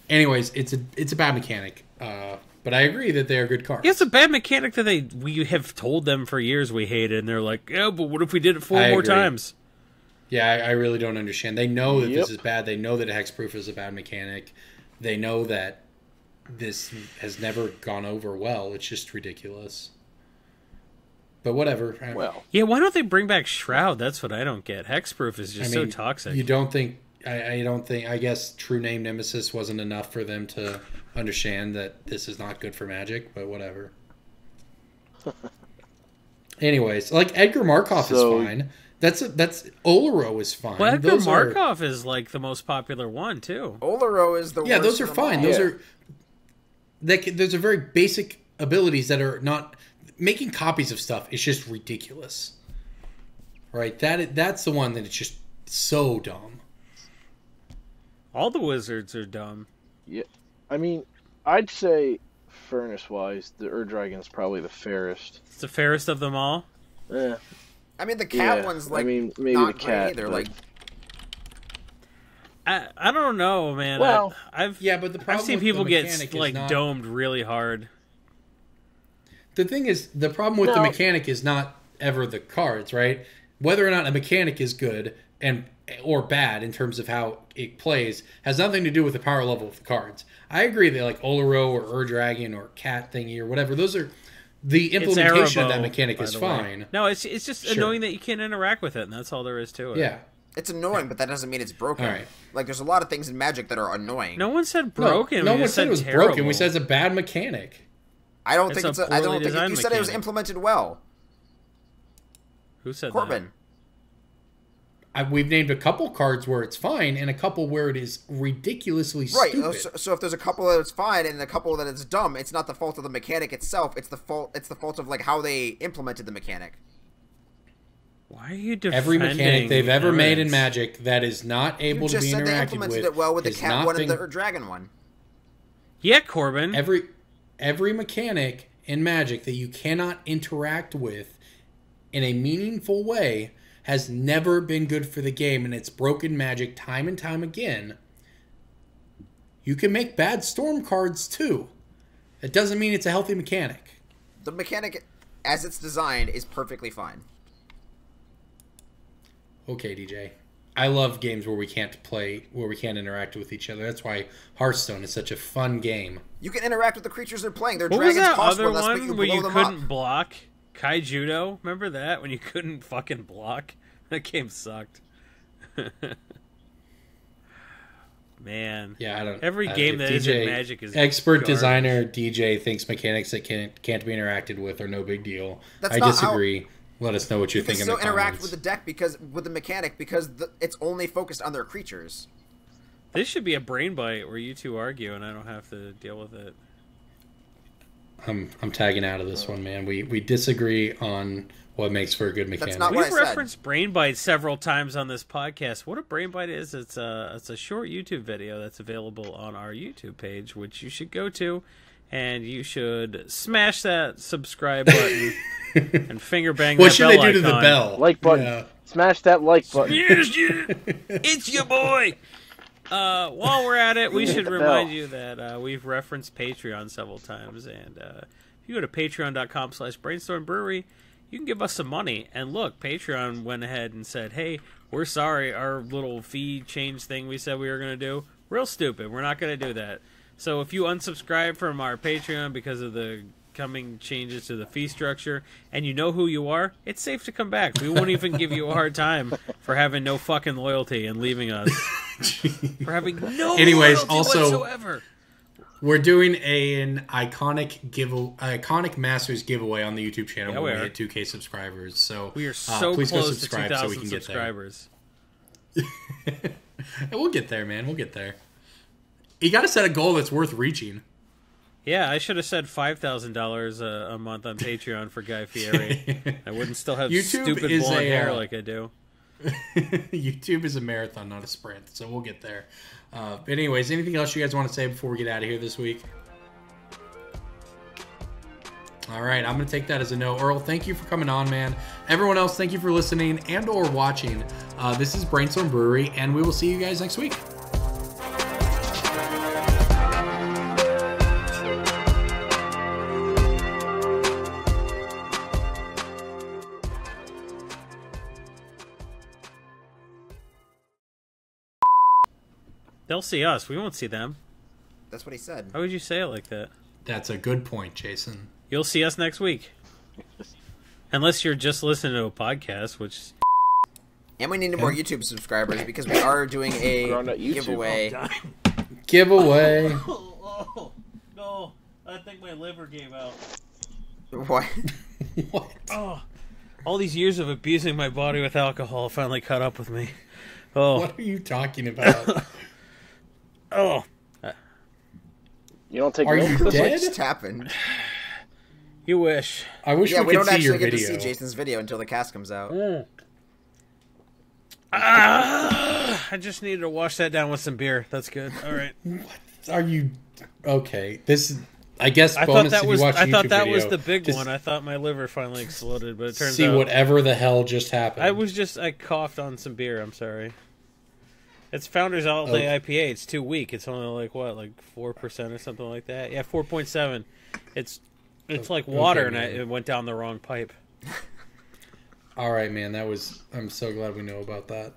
Anyways, it's a bad mechanic. But I agree that they are good cards. Yeah, it's a bad mechanic that we have told them for years we hated, and they're like, yeah, but what if we did it four I more agree. times? Yeah, I really don't understand. They know that Yep. this is bad. They know that hexproof is a bad mechanic. They know that this has never gone over well. It's just ridiculous. But whatever. Well, Yeah, why don't they bring back Shroud? That's what I don't get. Hexproof is just so toxic. You don't think? I don't think. I guess True Name Nemesis wasn't enough for them to understand that this is not good for Magic. But whatever. Anyways, like Edgar Markov So- is fine. That's Oloro is fine. Well, Edgar Those are- Markov is like the most popular one too. Oloro is the Yeah, worst those are of them fine. all. Those Yeah. are those are very basic abilities that are not making copies of stuff. It's just ridiculous, right? That's the one that it's just so dumb. All the wizards are dumb. yeah. I mean, I'd say fairness-wise, the Ur Dragon is probably the fairest. It's the fairest of them all. Eh, I mean, the cat yeah. one's like I mean, maybe not the cat, great either. but- Like, I don't know, man. Well, I've Yeah, but the problem I've seen with people the get mechanic is like not- domed really hard. The thing is, the problem with the No. mechanic is not ever the cards, right? Whether or not a mechanic is good or bad in terms of how it plays has nothing to do with the power level of the cards. I agree that like Oloro or Ur-Dragon or Cat Thingy or whatever, those are the implementation of that Erebos, mechanic by is the way. fine. No, it's just Sure. annoying that you can't interact with it, and that's all there is to it. Yeah. it's annoying, but that doesn't mean it's broken. All right. Like, there's a lot of things in Magic that are annoying. No one said broken. No we one just said it was terrible. broken. We said it's a bad mechanic. I don't It's think a it's. I poorly don't think designed you said it was mechanic. implemented well. Who said Corbin. We've named a couple cards where it's fine and a couple where it is ridiculously Right. stupid. So if there's a couple that it's fine and a couple that it's dumb, it's not the fault of the mechanic itself. It's the fault of like how they implemented the mechanic. that? Why are you defending Every mechanic they've ever made in evidence? Magic that is not You able to just be said they interacted implemented with it well with the has cat not one been- and the dragon one. Yeah, Corbin. every mechanic in Magic that you cannot interact with in a meaningful way has never been good for the game, and it's broken Magic time and time again. You can make bad Storm cards too. That doesn't mean it's a healthy mechanic. The mechanic, as it's designed, is perfectly fine. Okay, DJ. I love games where we can't interact with each other. That's why Hearthstone is such a fun game. You can interact with the creatures they're playing. Their What was dragons that cost other more less, but one you where blow you them couldn't up. block? Kaijudo? Remember that? When you couldn't fucking block? That game sucked. Man. Yeah, I don't. Every game that is in Magic is expert garbage. designer DJ thinks mechanics that can't be interacted with are no big deal. That's I not disagree. Let us know what you You can think in still the interact comments. with the deck with the mechanic because it's only focused on their creatures. This should be a brain bite where you two argue and I don't have to deal with it. I'm tagging out of this one, man. We disagree on what makes for a good mechanic. not what We've I said. referenced Brain Bite several times on this podcast. What a Brain Bite is, it's a short YouTube video that's available on our YouTube page, which you should go to and you should smash that subscribe button and finger bang What that should bell they do to icon. the bell? Like button. Yeah. Smash that like button. It's your boy. While we're at it, we should The remind bell. you that we've referenced Patreon several times, and if you go to patreon.com/Brainstorm Brewery, you can give us some money. And look, Patreon went ahead and said, hey, we're sorry, our little fee change thing we said we were going to do, real stupid. We're not going to do that. So if you unsubscribe from our Patreon because of the coming changes to the fee structure, and you know who you are, it's safe to come back. We won't even give you a hard time for having no fucking loyalty and leaving us. For having no Anyways, loyalty also, whatsoever. We're doing an iconic Masters giveaway on the YouTube channel when we hit 2K subscribers. So We are so please go close to subscribe 2,000 so we can get subscribers. there. We'll get there, man. We'll get there. You got to set a goal that's worth reaching. Yeah, I should have said $5,000 a month on Patreon for Guy Fieri. I wouldn't still have YouTube stupid is blonde a, hair like I do. YouTube is a marathon, not a sprint, so we'll get there. Anyways, anything else you guys want to say before we get out of here this week? All right, I'm going to take that as a no. Earl, thank you for coming on, man. Everyone else, thank you for listening and or watching. This is Brainstorm Brewery, and we will see you guys next week. They'll see us. We won't see them. That's what he said. How would you say it like that? That's a good point, Jason. You'll see us next week. Unless you're just listening to a podcast, which... And we need more YouTube subscribers because we are doing a Grown-up YouTube. giveaway. Giveaway. No, I think my liver gave out. What? What? Oh, all these years of abusing my body with alcohol finally caught up with me. Oh, What are you talking about? oh, You don't take Are milk? you What dead? just happened? you wish. I wish Yeah, we we could don't see your actually get video. to see Jason's video until the cast comes out. I just needed to wash that down with some beer. That's good. All right. Are you okay? This is, I guess, I thought bonus that if was. you watch I the thought YouTube that video. was the big Just one. I thought my liver finally exploded, but it turns see out whatever the hell just happened. I coughed on some beer. I'm sorry. It's Founders All Day IPA. It's too weak. It's only like 4% or something like that. Yeah, 4.7. It's like water, okay, and it went down the wrong pipe. All right, man. I'm so glad we know about that.